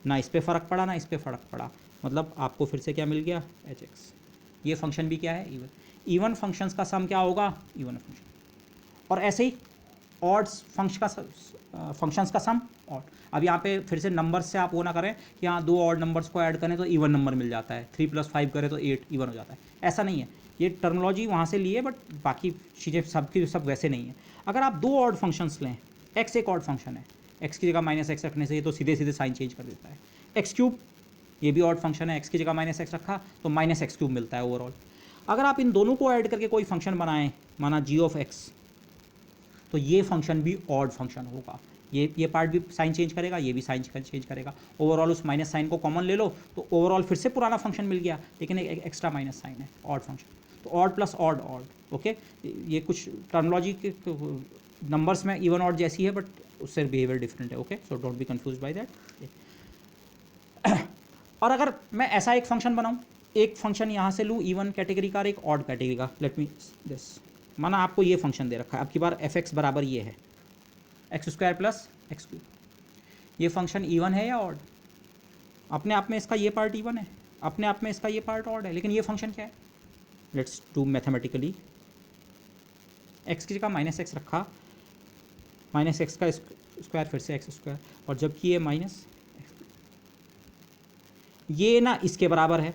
ना इस पर फ़र्क पड़ा ना इस पर फ़र्क पड़ा, मतलब आपको फिर से क्या मिल गया? hx। ये फंक्शन भी क्या है? इवन। इवन फंक्शंस का सम क्या होगा? Even function. और ऐसे ही ऑड्स फंक्शंस का सम ऑड। अब यहाँ पे फिर से नंबर्स से आप वो ना करें कि हाँ दो ऑड नंबर्स को ऐड करें तो इवन नंबर मिल जाता है, 3 + 5 करें तो 8 इवन हो जाता है, ऐसा नहीं है। ये टर्मिनोलॉजी वहाँ से लिए, बट बाकी चीज़ें सब की सब वैसे नहीं है। अगर आप दो ऑड फंक्शंस लें, एक्स एक ऑड फंक्शन है, एक्स की जगह माइनस एक्स रखने से ये तो सीधे सीधे साइन चेंज कर देता है। एक्स क्यूब, ये भी ऑड फंक्शन है, एक्स की जगह माइनस एक्स रखा तो माइनस एक्स क्यूब मिलता है ओवरऑल। अगर आप इन दोनों को ऐड करके कोई फंक्शन बनाएं, माना जी ऑफ एक्स, तो ये फंक्शन भी ऑड फंक्शन होगा। ये पार्ट भी साइन चेंज करेगा, ये भी साइन चेंज करेगा। ओवरऑल उस माइनस साइन को कॉमन ले लो तो ओवरऑल फिर से पुराना फंक्शन मिल गया, लेकिन एक एक्स्ट्रा माइनस साइन है, ऑड फंक्शन। तो odd plus odd odd. Okay, ये कुछ टर्मिनोलॉजी के नंबर्स में इवन ऑड जैसी है, बट उससे बिहेवियर डिफरेंट है। Okay, so don't be confuse by that. और अगर मैं ऐसा एक फंक्शन बनाऊँ, एक फंक्शन यहाँ से लूँ इवन कैटेगरी का और एक ऑड कैटेगरी का, लेट मी दिस, माना आपको ये फंक्शन दे रखा है, आपकी बार एफ एक्स बराबर ये है x square plus x cube. ये फंक्शन इवन है या ऑड? अपने आप में इसका ये पार्ट इवन है, अपने आप में इसका ये पार्ट ऑड है, लेकिन ये फंक्शन क्या है? Let's do mathematically. एक्स की जगह माइनस एक्स रखा, माइनस एक्स का स्क्वायर फिर से एक्स स्क्वायर, और जबकि ये माइनस, ये ना इसके बराबर है,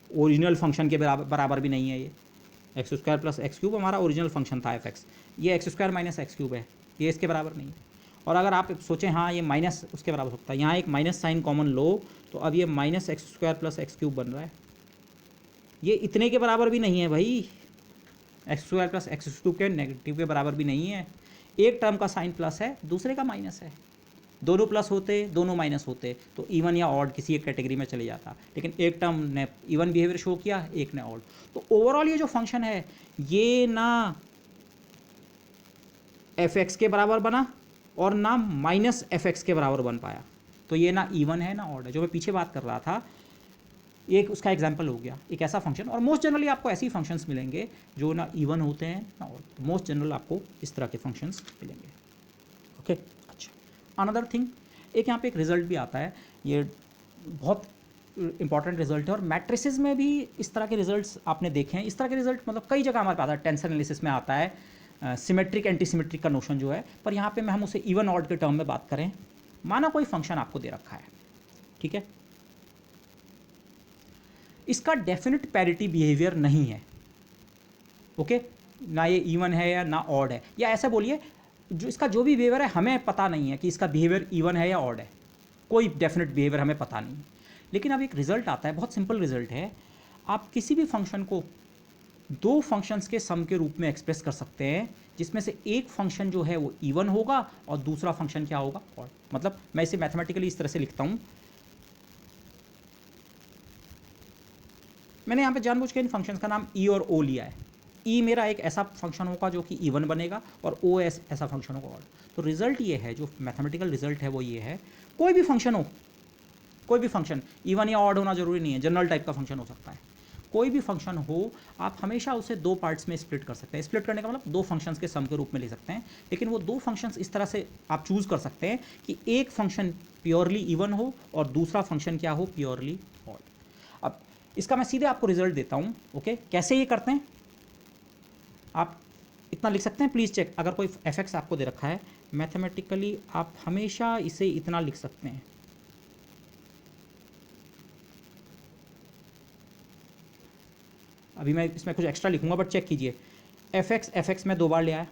ओरिजिनल फंक्शन के बराबर भी नहीं है। ये x square plus x cube हमारा ओरिजिनल फंक्शन था एफ एक्स, ये x square minus x cube है, ये इसके बराबर नहीं है। और अगर आप सोचें हाँ ये माइनस उसके बराबर होता है, यहाँ एक माइनस साइन कॉमन लो, तो अब ये minus x square plus x cube बन रहा है, ये इतने के बराबर भी नहीं है भाई, x square plus x cube के नेगेटिव के बराबर भी नहीं है। एक टर्म का साइन प्लस है, दूसरे का माइनस है, दोनों प्लस होते दोनों माइनस होते तो इवन या ऑड किसी एक कैटेगरी में चले जाता, लेकिन एक टर्म ने इवन बिहेवियर शो किया, एक ने ऑड। तो ओवरऑल ये जो फंक्शन है ये ना एफ एक्स के बराबर बना और ना माइनस एफ एक्स के बराबर बन पाया, तो ये ना इवन है ना ऑड है। जो मैं पीछे बात कर रहा था एक उसका एग्जाम्पल हो गया, एक ऐसा फंक्शन। और मोस्ट जनरली आपको ऐसे ही फंक्शंस मिलेंगे जो ना इवन होते हैं ना ऑड, तो मोस्ट जनरल आपको इस तरह के फंक्शंस मिलेंगे। ओके अच्छा, अनदर थिंग, एक यहाँ पे एक रिजल्ट भी आता है, ये बहुत इंपॉर्टेंट रिजल्ट है, और मैट्रिसेस में भी इस तरह के रिजल्ट्स आपने देखे हैं। इस तरह के रिजल्ट मतलब कई जगह हमारे पास आता है, टेंसर एनालिसिस में आता है, सिमेट्रिक एंटी सिमेट्रिक का नोशन जो है, पर यहाँ पे मैं हम उसे इवन ऑड के टर्म में बात करें। माना कोई फंक्शन आपको दे रखा है, ठीक है, इसका डेफिनेट पैरिटी बिहेवियर नहीं है, ओके, ना ये इवन है या ना ऑड है, या ऐसा बोलिए जो इसका जो भी बिहेवियर है हमें पता नहीं है कि इसका बिहेवियर इवन है या ऑड है, कोई डेफिनेट बिहेवियर हमें पता नहीं है। लेकिन अब एक रिजल्ट आता है, बहुत सिंपल रिजल्ट है, आप किसी भी फंक्शन को दो फंक्शंस के सम के रूप में एक्सप्रेस कर सकते हैं, जिसमें से एक फंक्शन जो है वो इवन होगा और दूसरा फंक्शन क्या होगा, ऑड। मतलब मैं इसे मैथमेटिकली इस तरह से लिखता हूँ, मैंने यहाँ पे जानबूझ के इन फंक्शंस का नाम ई और ओ लिया है। ई मेरा एक ऐसा फंक्शन होगा जो कि इवन बनेगा, और ओ ऐसा फंक्शन होगा ऑड। तो रिजल्ट ये है, जो मैथमेटिकल रिजल्ट है वो ये है, कोई भी फंक्शन हो, कोई भी फंक्शन इवन या ऑड होना जरूरी नहीं है, जनरल टाइप का फंक्शन हो सकता है, कोई भी फंक्शन हो, आप हमेशा उसे दो पार्ट्स में स्प्लिट कर सकते हैं। स्प्लिट करने का मतलब दो फंक्शंस के सम के रूप में ले सकते हैं, लेकिन वो दो फंक्शंस इस तरह से आप चूज़ कर सकते हैं कि एक फंक्शन प्योरली इवन हो और दूसरा फंक्शन क्या हो, प्योरली ऑड। अब इसका मैं सीधे आपको रिजल्ट देता हूँ, ओके, कैसे ये करते हैं आप इतना लिख सकते हैं, प्लीज़ चेक। अगर कोई एफ एक्स आपको दे रखा है मैथमेटिकली, आप हमेशा इसे इतना लिख सकते हैं, अभी मैं इसमें कुछ एक्स्ट्रा लिखूंगा बट चेक कीजिए, एफ एक्स में दो बार ले आया,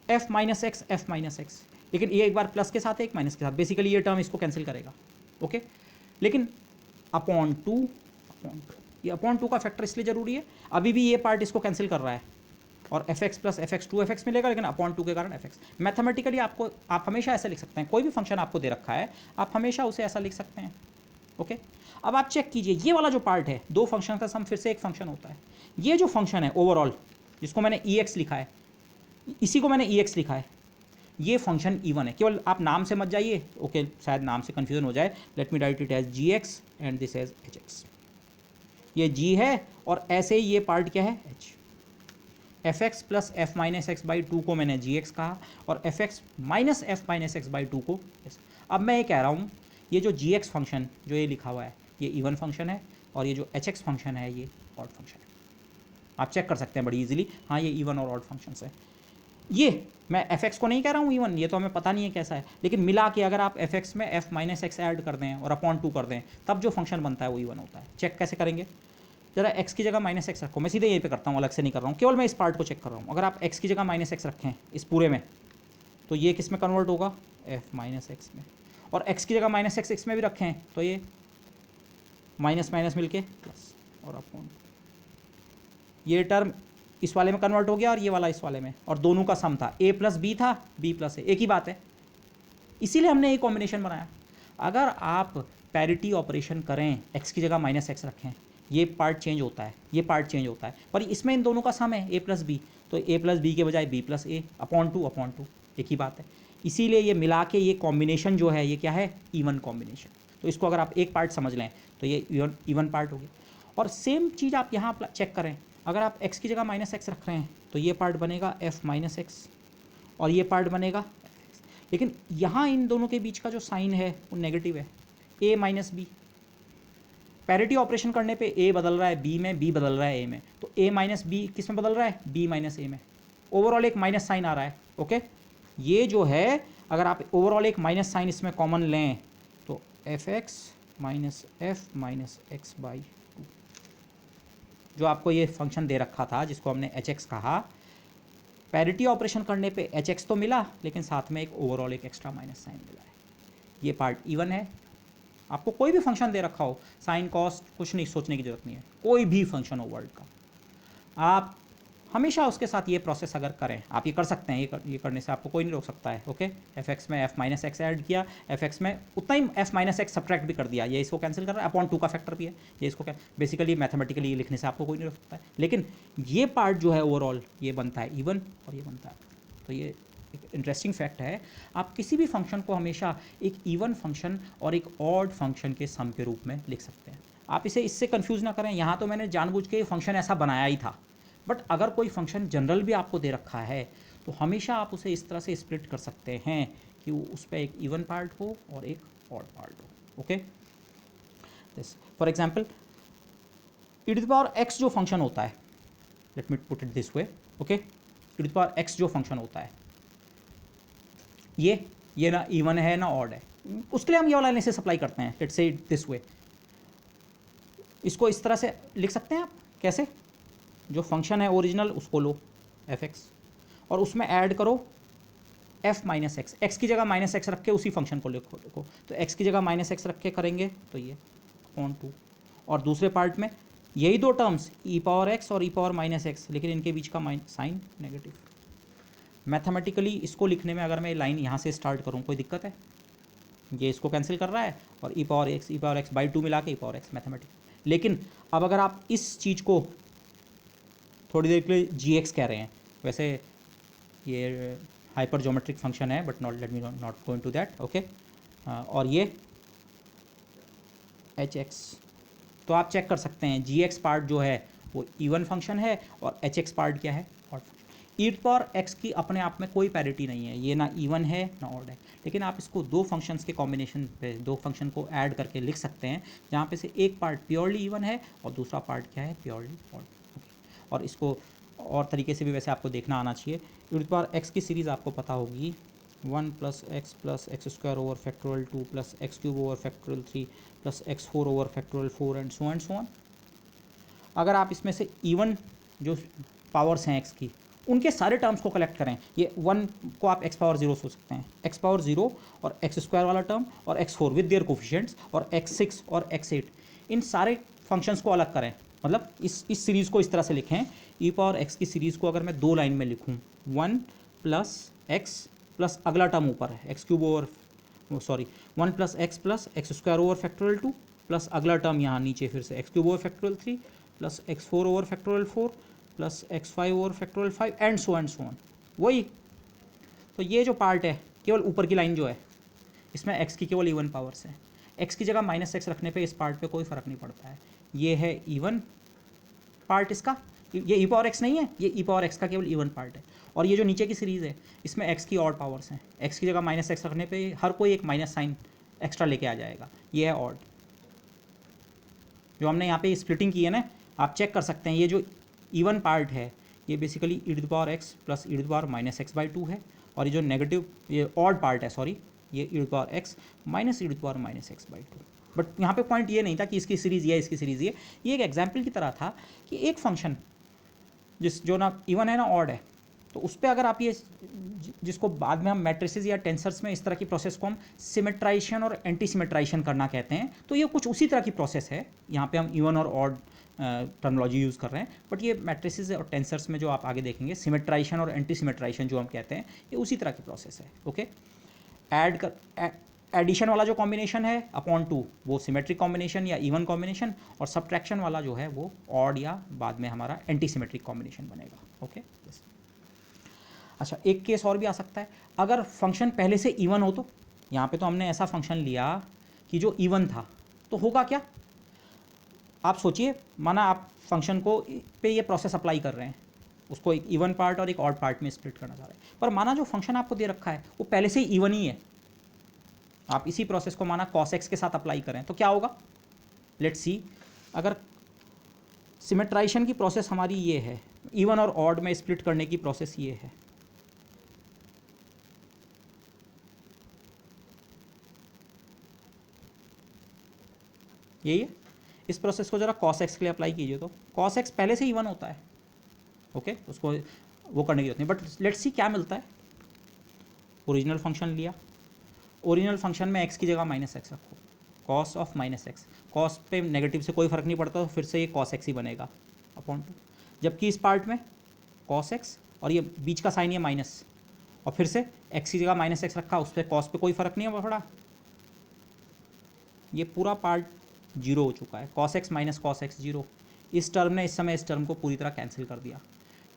एफ माइनस एक्स, लेकिन ये एक बार प्लस के साथ है एक माइनस के साथ, बेसिकली ये टर्म इसको कैंसिल करेगा, ओके। लेकिन अपॉन टू, ये अपॉन टू का फैक्टर इसलिए जरूरी है, अभी भी ये पार्ट इसको कैंसिल कर रहा है, और F x plus F x 2f मिलेगा, लेकिन अपॉन टू के कारण एफ एक्स। मैथमेटिकली आपको आप हमेशा ऐसा लिख सकते हैं, कोई भी फंक्शन आपको दे रखा है आप हमेशा उसे ऐसा लिख सकते हैं, ओके। अब आप चेक कीजिए, ये वाला जो पार्ट है, दो फंक्शन का सम फिर से एक फंक्शन होता है, ये जो फंक्शन है ओवरऑल जिसको मैंने ई एक्स लिखा है, इसी को मैंने ई एक्स लिखा है, ये फंक्शन इवन है। केवल आप नाम से मत जाइए, ओके, शायद नाम से कन्फ्यूजन हो जाए, let me write it as g x and this as h x. ये जी है और ऐसे ही ये पार्ट क्या है, H. F x plus F minus x by two को मैंने जी एक्स कहा, और F x minus F minus x by two को एस। अब मैं ये कह रहा हूँ, ये जो जी एक्स फंक्शन जो ये लिखा हुआ है ये इवन फंक्शन है, और ये जो एच एक्स फंक्शन है ये ऑड फंक्शन है। आप चेक कर सकते हैं बड़ी इजीली, हाँ ये इवन और ऑड फंक्शंस है। ये मैं एफ एक्स को नहीं कह रहा हूँ इवन, ये तो हमें पता नहीं है कैसा है, लेकिन मिला के अगर आप एफ एक्स में एफ माइनस एक्स ऐड कर दें और अपॉन टू कर दें, तब जो फंक्शन बनता है वो इवन होता है। चेक कैसे करेंगे, जरा एक्स की जगह माइनस एक्स रखो, मैं सीधे यहीं पे करता हूँ, अलग से नहीं कर रहा हूँ, केवल मैं इस पार्ट को चेक कर रहा हूँ। अगर आप एक्स की जगह माइनस एक्स रखें इस पूरे में, तो ये किस में कन्वर्ट होगा, एफ माइनस एक्स में, और एक्स की जगह माइनस एक्स एक्स में भी रखें तो ये माइनस माइनस मिलके प्लस और अपॉन, ये टर्म इस वाले में कन्वर्ट हो गया और ये वाला इस वाले में, और दोनों का सम था, ए प्लस बी था, बी प्लस ए, एक ही बात है, इसीलिए हमने ये कॉम्बिनेशन बनाया। अगर आप पैरिटी ऑपरेशन करें, एक्स की जगह माइनस एक्स रखें, ये पार्ट चेंज होता है, ये पार्ट चेंज होता है, पर इसमें इन दोनों का सम है ए प्लस बी, तो ए प्लस बी के बजाय बी प्लस ए, अपॉन टू, एक ही बात है। इसीलिए ये मिला के ये कॉम्बिनेशन जो है ये क्या है, इवन कॉम्बिनेशन। तो इसको अगर आप एक पार्ट समझ लें तो ये इवन पार्ट हो गया। और सेम चीज़ आप यहाँ चेक करें, अगर आप x की जगह माइनस एक्स रख रहे हैं तो ये पार्ट बनेगा f माइनस एक्स और ये पार्ट बनेगा fx, लेकिन यहाँ इन दोनों के बीच का जो साइन है वो नेगेटिव है, a minus b. Parity operation करने पे a बदल रहा है b में, b बदल रहा है a में, तो a माइनस बी किस में बदल रहा है, b माइनस a में। ओवरऑल एक माइनस साइन आ रहा है, ओके। ये जो है अगर आप ओवरऑल एक माइनस साइन इसमें कॉमन लें तो F x minus F minus x by two, जो आपको ये फंक्शन दे रखा था जिसको हमने एच एक्स कहा, पैरिटी ऑपरेशन करने पे एच एक्स तो मिला लेकिन साथ में एक ओवरऑल एक एक्स्ट्रा माइनस साइन मिला है। ये पार्ट इवन है। आपको कोई भी फंक्शन दे रखा हो, साइन कॉस्ट, कुछ नहीं सोचने की जरूरत नहीं है, कोई भी फंक्शन हो वर्ल्ड का, आप हमेशा उसके साथ ये प्रोसेस अगर करें, आप ये कर सकते हैं, ये करने से आपको कोई नहीं रोक सकता है। ओके, एफ एक्स में एफ माइनस एक्स ऐड किया, एफ एक्स में उतना ही एफ माइनस एक्स सब्ट्रैक्ट भी कर दिया, ये इसको कैंसिल कर रहा है, अपॉन टू का फैक्टर भी है, ये इसको बेसिकली मैथमेटिकली लिखने से आपको कोई नहीं रोक सकता है। लेकिन ये पार्ट जो है ओवरऑल ये बनता है इवन और ये बनता है, तो ये एक इंटरेस्टिंग फैक्ट है। आप किसी भी फंक्शन को हमेशा एक इवन फंक्शन और एक ऑड फंक्शन के सम के रूप में लिख सकते हैं। आप इसे इससे कंफ्यूज ना करें, यहाँ तो मैंने जानबूझ के फंक्शन ऐसा बनाया ही था, बट अगर कोई फंक्शन जनरल भी आपको दे रखा है तो हमेशा आप उसे इस तरह से स्प्लिट कर सकते हैं कि उस पर एक इवन पार्ट हो और एक ऑड पार्ट हो। Okay, this for example e to the power x जो फंक्शन होता है, let me put it this way. Okay, e to the power x जो फंक्शन होता है ये ना इवन है ना ऑड है, उसके लिए हम ये वाला एनालिसिस अप्लाई करते हैं। लेट्स से इट दिस वे, इसको इस तरह से लिख सकते हैं आप। कैसे? जो फंक्शन है ओरिजिनल उसको लो एफ एक्स और उसमें ऐड करो एफ माइनस एक्स, एक्स की जगह माइनस एक्स रख के उसी फंक्शन को लिखो। तो एक्स की जगह माइनस एक्स रख के करेंगे तो ये ऑन टू, और दूसरे पार्ट में यही दो टर्म्स ई पावर एक्स और ई पावर माइनस एक्स, लेकिन इनके बीच का साइन नेगेटिव। मैथमेटिकली इसको लिखने में अगर मैं लाइन यहाँ से स्टार्ट करूँ कोई दिक्कत है? ये इसको कैंसिल कर रहा है और ई पावर एक्स बाई टू मिला के ई पावर एक्स मैथमेटिक। लेकिन अब अगर आप इस चीज़ को थोड़ी देर के लिए जी एक्स कह रहे हैं, वैसे ये हाइपर ज्योमेट्रिक फंक्शन है but not, late me not go into that. Okay, और ये एच एक्स, तो आप चेक कर सकते हैं जी एक्स पार्ट जो है वो इवन फंक्शन है और एच एक्स पार्ट क्या है, ऑड फंक्शन। ई पावर एक्स की अपने आप में कोई पैरिटी नहीं है, ये ना इवन है ना ऑड है, लेकिन आप इसको दो फंक्शंस के कॉम्बिनेशन पे, दो फंक्शन को ऐड करके लिख सकते हैं जहाँ पे से एक पार्ट प्योरली इवन है और दूसरा पार्ट क्या है, प्योरली ऑड। और इसको और तरीके से भी वैसे आपको देखना आना चाहिए। e to the power x की सीरीज़ आपको पता होगी, 1 plus x square over factorial 2 plus x cube over factorial 3 plus x 4 over factorial 4 and so on. अगर आप इसमें से इवन जो पावर्स हैं एक्स की, उनके सारे टर्म्स को कलेक्ट करें, ये 1 को आप एक्स पावर 0 सोच सकते हैं, एक्स पावर 0 और एक्स स्क्वायर वाला टर्म और एक्स 4 विद देयर कोफिशिएंट्स और एक्स 6 और एक्स 8, इन सारे फंक्शंस को अलग करें। मतलब इस सीरीज़ को इस तरह से लिखें, ई पावर एक्स की सीरीज़ को अगर मैं दो लाइन में लिखूं, 1 प्लस एक्स प्लस अगला टर्म ऊपर है x cube over 1 plus x square over factorial 2 plus अगला टर्म यहाँ नीचे फिर से x cube over factorial 3 plus x 4 over factorial 4 plus x 5 over factorial 5 and so on. वही, तो ये जो पार्ट है केवल ऊपर की लाइन जो है इसमें एक्स की केवल इवन पावर्स है, एक्स की जगह माइनस एक्स रखने पे इस पार्ट पे कोई फ़र्क नहीं पड़ता है। ये है इवन पार्ट इसका, ये ई पावर एक्स नहीं है, ये ई पावर एक्स का केवल इवन पार्ट है। और ये जो नीचे की सीरीज़ है इसमें एक्स की ऑड पावर्स हैं, एक्स की जगह माइनस एक्स रखने पे हर कोई एक माइनस साइन एक्स्ट्रा लेके आ जाएगा, ये है ऑड। जो हमने यहाँ पे स्प्लिटिंग की है ना, आप चेक कर सकते हैं, ये जो इवन पार्ट है ये basically e to the power x plus e to the power minus x by 2 है, और ये जो नेगेटिव ये ऑड पार्ट है, सॉरी, ये E to the power X minus E to the power minus x by 2। But यहाँ पे point ये नहीं था कि इसकी सीरीज़ ये इसकी सीरीज़ ये एक एग्जाम्पल की तरह था कि एक फंक्शन जो ना इवन है ना ऑड है, तो उस पर अगर आप ये जिसको बाद में हम मैट्रिसेस या टेंसर्स में इस तरह की प्रोसेस को हम सिमेट्राइजेशन और एंटी सिमेट्राइजेशन करना कहते हैं, तो ये कुछ उसी तरह की प्रोसेस है। यहाँ पे हम इवन और ऑड टर्मिनोलॉजी यूज़ कर रहे हैं, बट ये मैट्रिसेस और टेंसर्स में जो आप आगे देखेंगे सिमेट्राइजेशन और एंटी सिमेट्राइजेशन जो हम कहते हैं, ये उसी तरह की प्रोसेस है। ओके, एडिशन वाला जो कॉम्बिनेशन है अपॉन 2 वो सिमेट्रिक कॉम्बिनेशन या इवन कॉम्बिनेशन, और सब्ट्रैक्शन वाला जो है वो ऑड या बाद में हमारा एंटी सिमेट्रिक कॉम्बिनेशन बनेगा। ओके, अच्छा, एक केस और भी आ सकता है, अगर फंक्शन पहले से इवन हो तो यहाँ पे तो हमने ऐसा फंक्शन लिया कि जो इवन था, तो होगा क्या? आप सोचिए, माना आप फंक्शन को पे ये प्रोसेस अप्लाई कर रहे हैं, उसको एक इवन पार्ट और एक ऑड पार्ट में स्प्लिट करना चाह रहे हैं, पर माना जो फंक्शन आपको दे रखा है वो पहले से ही इवन ही है, आप इसी प्रोसेस को माना cos x के साथ अप्लाई करें तो क्या होगा? लेट्स सी, अगर सिमेट्राइजेशन की प्रोसेस हमारी ये है, इवन और ऑड में स्प्लिट करने की प्रोसेस ये है, यही है। इस प्रोसेस को जरा cos x के लिए अप्लाई कीजिए तो cos x पहले से इवन होता है, ओके, उसको वो करने की जरूरत नहीं। बट लेट्स सी क्या मिलता है। ओरिजिनल फंक्शन लिया, ओरिजिनल फंक्शन में x की जगह माइनस एक्स रखो, cos of minus x, cos पे नेगेटिव से कोई फ़र्क नहीं पड़ता, तो फिर से ये cos x ही बनेगा अपॉन 2। जबकि इस पार्ट में cos x और ये बीच का साइन ये माइनस, और फिर से x की जगह माइनस एक्स रखा, उस पर cos पे कोई फ़र्क नहीं है पड़ा, ये पूरा पार्ट जीरो हो चुका है। cos x minus cos x zero. इस टर्म ने इस समय इस टर्म को पूरी तरह कैंसिल कर दिया।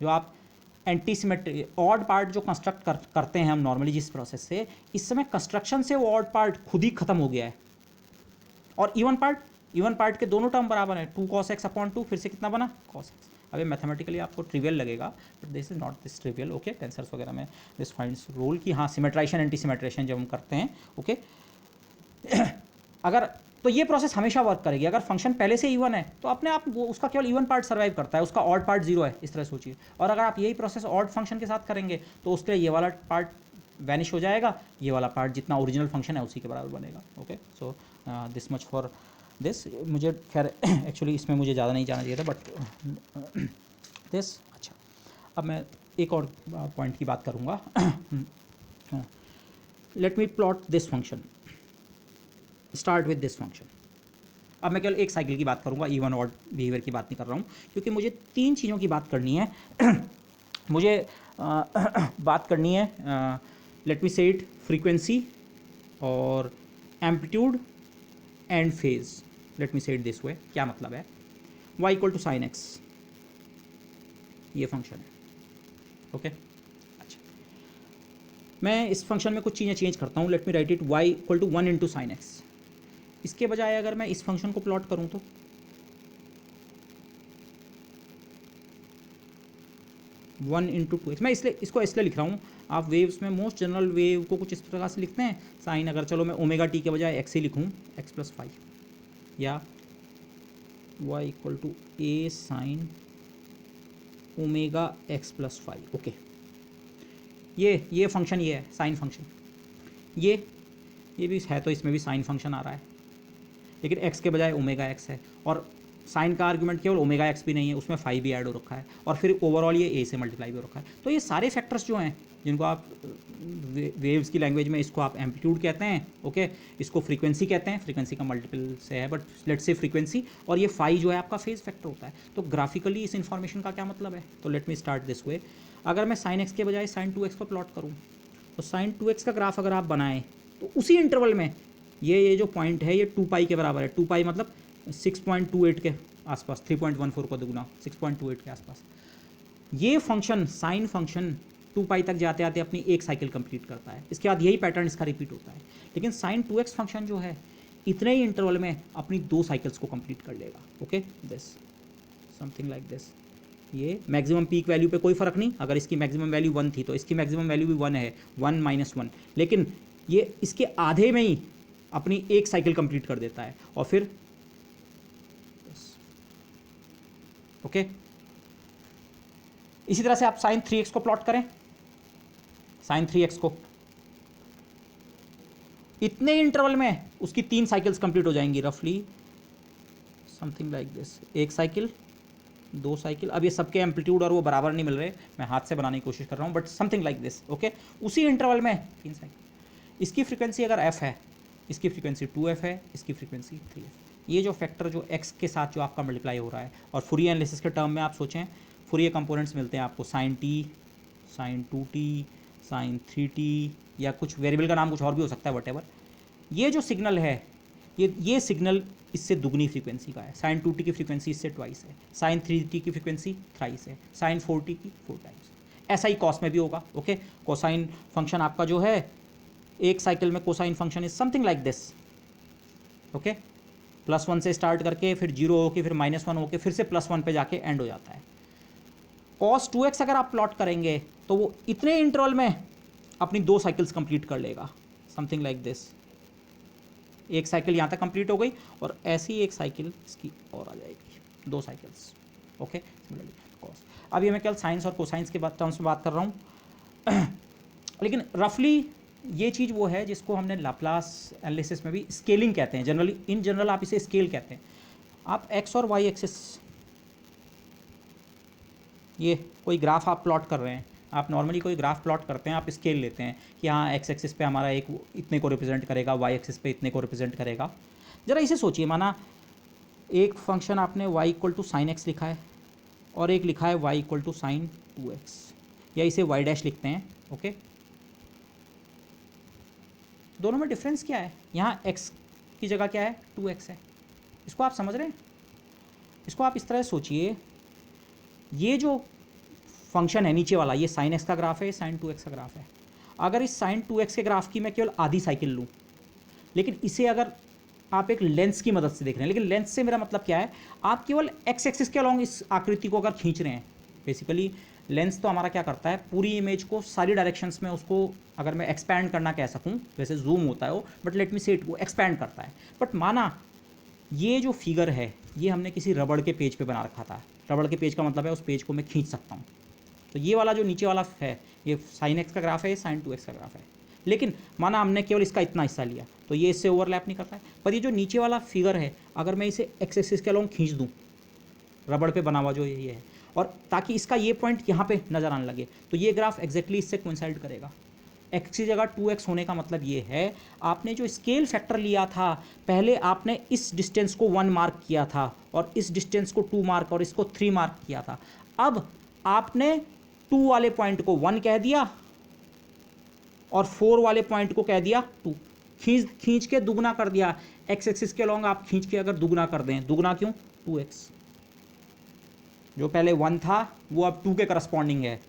जो आप एंटी सिमेट्री ऑड पार्ट जो कंस्ट्रक्ट करते हैं हम नॉर्मली जिस प्रोसेस से, इस समय कंस्ट्रक्शन से वो ऑड पार्ट खुद ही खत्म हो गया है। और इवन पार्ट के दोनों टर्म बराबर है, 2 cos x अपॉन 2, फिर से कितना बना cos x। अब ये मैथमेटिकली आपको ट्रिवियल लगेगा, but this is not this trivial, okay. Tensors वगैरह में दिस फाइंड्स रोल कि हाँ सिमेट्राइजेशन एंटी सिमेट्राइजेशन जब हम करते हैं, ओके अगर तो ये प्रोसेस हमेशा वर्क करेगी। अगर फंक्शन पहले से इवन है तो अपने आप वो उसका केवल इवन पार्ट सर्वाइव करता है, उसका ऑड पार्ट जीरो है, इस तरह सोचिए। और अगर आप यही प्रोसेस ऑड फंक्शन के साथ करेंगे तो उसके लिए ये वाला पार्ट वैनिश हो जाएगा, ये वाला पार्ट जितना ओरिजिनल फंक्शन है उसी के बराबर बनेगा, okay. So this much for this. मुझे खैर एक्चुअली इसमें मुझे ज़्यादा नहीं जाना चाहिए था, बट दिस अच्छा। अब मैं एक और पॉइंट की बात करूँगा। Let me plot this function, start with this function. अब मैं केवल एक साइकिल की बात करूंगा, इवन ऑड बिहेवियर की बात नहीं कर रहा हूँ, क्योंकि मुझे तीन चीज़ों की बात करनी है। मुझे बात करनी है, let me say it, frequency और amplitude and phase. Let me say it this way. क्या मतलब है, y equal to sine x, ये फंक्शन है, ओके। अच्छा, मैं इस फंक्शन में कुछ चीज़ें चेंज करता हूँ। Let me write it, y equal to 1 into sine x. इसके बजाय अगर मैं इस फंक्शन को प्लॉट करूं तो 1 इंटू 2x। मैं इसलिए इसको इसलिए लिख रहा हूँ, आप वेव्स में मोस्ट जनरल वेव को कुछ इस प्रकार से लिखते हैं साइन। अगर चलो मैं ओमेगा टी के बजाय x ही लिखूँ, x प्लस 5, या y equal to a sine omega x plus 5, okay. ये फंक्शन ये है साइन फंक्शन, ये भी है, तो इसमें भी साइन फंक्शन आ रहा है, लेकिन x के बजाय ओमेगा x है। और साइन का आर्गुमेंट केवल ओमेगा x भी नहीं है, उसमें 5 भी ऐड हो रखा है, और फिर ओवरऑल ये a से मल्टीप्लाई भी हो रखा है। तो ये सारे फैक्टर्स जो हैं, जिनको आप वेव्स की लैंग्वेज में इसको आप एम्पलीट्यूड कहते हैं, ओके, इसको फ्रीक्वेंसी कहते हैं, फ्रीक्वेंसी का मल्टीपल से है, बट लेट्स से फ्रीक्वेंसी, और ये फाई जो है आपका फेज फैक्टर होता है। तो ग्राफिकली इस इन्फॉर्मेशन का क्या मतलब है, तो late me start this way. अगर मैं साइन एक्स के बजाय साइन 2x को प्लॉट करूँ, तो साइन 2x का ग्राफ अगर आप बनाएं तो उसी इंटरवल में ये जो पॉइंट है ये 2 पाई के बराबर है। 2 पाई मतलब 6.28 के आसपास, 3.14 को दुगुना 6.28 के आसपास। ये फंक्शन साइन फंक्शन 2 पाई तक जाते आते अपनी एक साइकिल कंप्लीट करता है, इसके बाद यही पैटर्न इसका रिपीट होता है। लेकिन साइन 2x फंक्शन जो है इतने ही इंटरवल में अपनी 2 साइकिल्स को कंप्लीट कर लेगा, okay. This something like this. ये मैक्सिमम पीक वैल्यू पे कोई फ़र्क नहीं, अगर इसकी मैक्सिमम वैल्यू 1 थी तो इसकी मैक्सिमम वैल्यू भी 1 है, 1 माइनस 1, लेकिन ये इसके आधे में ही अपनी एक साइकिल कंप्लीट कर देता है, और फिर ओके। इसी तरह से आप साइन 3x को प्लॉट करें, साइन 3x को इतने इंटरवल में उसकी 3 साइकिल्स कंप्लीट हो जाएंगी, रफली समथिंग लाइक दिस। एक साइकिल, 2 साइकिल। अब ये सबके एम्पलीट्यूड और वो बराबर नहीं मिल रहे, मैं हाथ से बनाने की कोशिश कर रहा हूँ, but something like this, okay. उसी इंटरवल में 3 साइकिल। इसकी फ्रीक्वेंसी अगर f है, इसकी फ्रीक्वेंसी 2f है, इसकी फ्रीक्वेंसी 3f। ये जो फैक्टर जो x के साथ जो आपका मल्टीप्लाई हो रहा है, और फुरियर एनालिसिस के टर्म में आप सोचें, फुरियर कंपोनेंट्स मिलते हैं आपको sign t, sign 2t, sign 3t, या कुछ वेरिएबल का नाम कुछ और भी हो सकता है, वटेवर। ये जो सिग्नल है, ये सिग्नल इससे दुगनी फ्रीक्वेंसी का है। साइन 2t की फ्रीक्वेंसी इससे ट्वाइस है, साइन 3t की फ्रीक्वेंसी थ्राइस है, साइन 4t की 4 टाइम्स। ऐसा ही कॉस में भी होगा, ओके। कोसाइन फंक्शन आपका जो है एक साइकिल में cosine function is something like this, okay. +1 से स्टार्ट करके फिर 0 होके फिर -1 होके फिर से +1 पे जाके एंड हो जाता है। cos 2x अगर आप प्लॉट करेंगे तो वो इतने इंटरवल में अपनी 2 साइकिल्स कंप्लीट कर लेगा, समथिंग लाइक दिस। एक साइकिल यहाँ तक कंप्लीट हो गई, और ऐसी एक साइकिल इसकी और आ जाएगी, 2 साइकिल्स, ओके। कॉस, अब ये मैं केवल साइंस और कोसाइंस के टर्म्स में बात कर रहा हूँ, लेकिन रफली ये चीज़ वो है जिसको हमने लाप्लास एनालिसिस में भी स्केलिंग कहते हैं। जनरली इन जनरल आप इसे स्केल कहते हैं। आप एक्स और वाई एक्सिस, ये कोई ग्राफ आप प्लॉट कर रहे हैं, आप नॉर्मली कोई ग्राफ प्लॉट करते हैं, आप स्केल लेते हैं कि हाँ एक्स एक्सिस पे हमारा एक इतने को रिप्रेजेंट करेगा, वाई एक्सिस पे इतने को रिप्रेजेंट करेगा। ज़रा इसे सोचिए, माना एक फंक्शन आपने y equal to sine x लिखा है और एक लिखा है y equal to sign 2x, या इसे y डैश लिखते हैं। ओके, दोनों में डिफरेंस क्या है? यहाँ x की जगह क्या है? 2x है। इसको आप समझ रहे हैं? इसको आप इस तरह सोचिए, ये जो फंक्शन है नीचे वाला, ये साइन एक्स का ग्राफ है, साइन 2x का ग्राफ है। अगर इस साइन 2x के ग्राफ की मैं केवल आधी साइकिल लूँ, लेकिन इसे अगर आप एक लेंस की मदद से देख रहे हैं, लेकिन लेंस से मेरा मतलब क्या है, आप केवल एक्स एक्सिस के अलॉन्ग इस आकृति को अगर खींच रहे हैं, बेसिकली लेंस तो हमारा क्या करता है, पूरी इमेज को सारी डायरेक्शंस में उसको अगर मैं एक्सपैंड करना कह सकूं, वैसे जूम होता है वो, but let me say it, वो एक्सपैंड करता है। बट माना ये जो फिगर है ये हमने किसी रबड़ के पेज पे बना रखा था। रबड़ के पेज का मतलब है उस पेज को मैं खींच सकता हूँ। तो ये वाला जो नीचे वाला है, ये साइन एक्स का ग्राफ है, ये साइन 2x का ग्राफ है। लेकिन माना हमने केवल इसका इतना हिस्सा लिया तो ये इससे ओवरलैप नहीं करता है। पर ये जो नीचे वाला फिगर है, अगर मैं इसे एक्स एक्सिस के अलॉन्ग खींच दूँ, रबड़ पे बना हुआ जो ये है, और ताकि इसका ये पॉइंट यहाँ पे नज़र आने लगे, तो ये ग्राफ एग्जैक्टली इससे कोइंसाइड करेगा। एक्स की जगह 2x होने का मतलब ये है, आपने जो स्केल फैक्टर लिया था, पहले आपने इस डिस्टेंस को 1 मार्क किया था और इस डिस्टेंस को 2 मार्क और इसको 3 मार्क किया था। अब आपने 2 वाले पॉइंट को 1 कह दिया और 4 वाले पॉइंट को कह दिया 2, खींच के दुगना कर दिया। एक्स एक्सिस के अलॉन्ग आप खींच के अगर दुगना कर दें, दुगना क्यों? 2x। जो पहले 1 था वो अब 2 के करस्पॉन्डिंग है,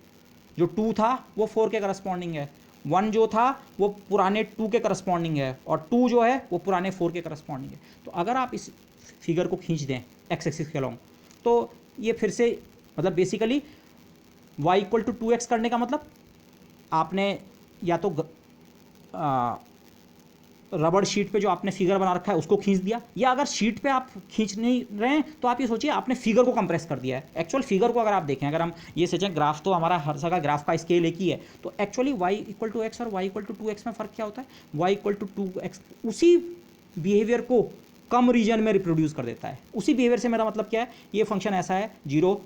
जो 2 था वो 4 के करस्पॉन्डिंग है, 1 जो था वो पुराने 2 के करस्पॉन्डिंग है और 2 जो है वो पुराने 4 के करस्पॉन्डिंग है। तो अगर आप इस फिगर को खींच दें एक्स एक्सिस के अलॉन्ग, तो ये फिर से मतलब basically y equal to 2x करने का मतलब आपने या तो रबड़ शीट पे जो आपने फिगर बना रखा है उसको खींच दिया, या अगर शीट पे आप खींच नहीं रहे हैं तो आप ये सोचिए आपने फिगर को कंप्रेस कर दिया है। एक्चुअल फिगर को अगर आप देखें, अगर हम ये सोचें ग्राफ तो हमारा हर जगह ग्राफ का स्केल एक ही है, तो actually y equal to x और y इक्वल टू 2x में फ़र्क क्या होता है? y इक्वल टू 2x उसी बिहेवियर को कम रीजन में रिप्रोड्यूस कर देता है। उसी बिहेवियर से मेरा मतलब क्या है, ये फंक्शन ऐसा है, 0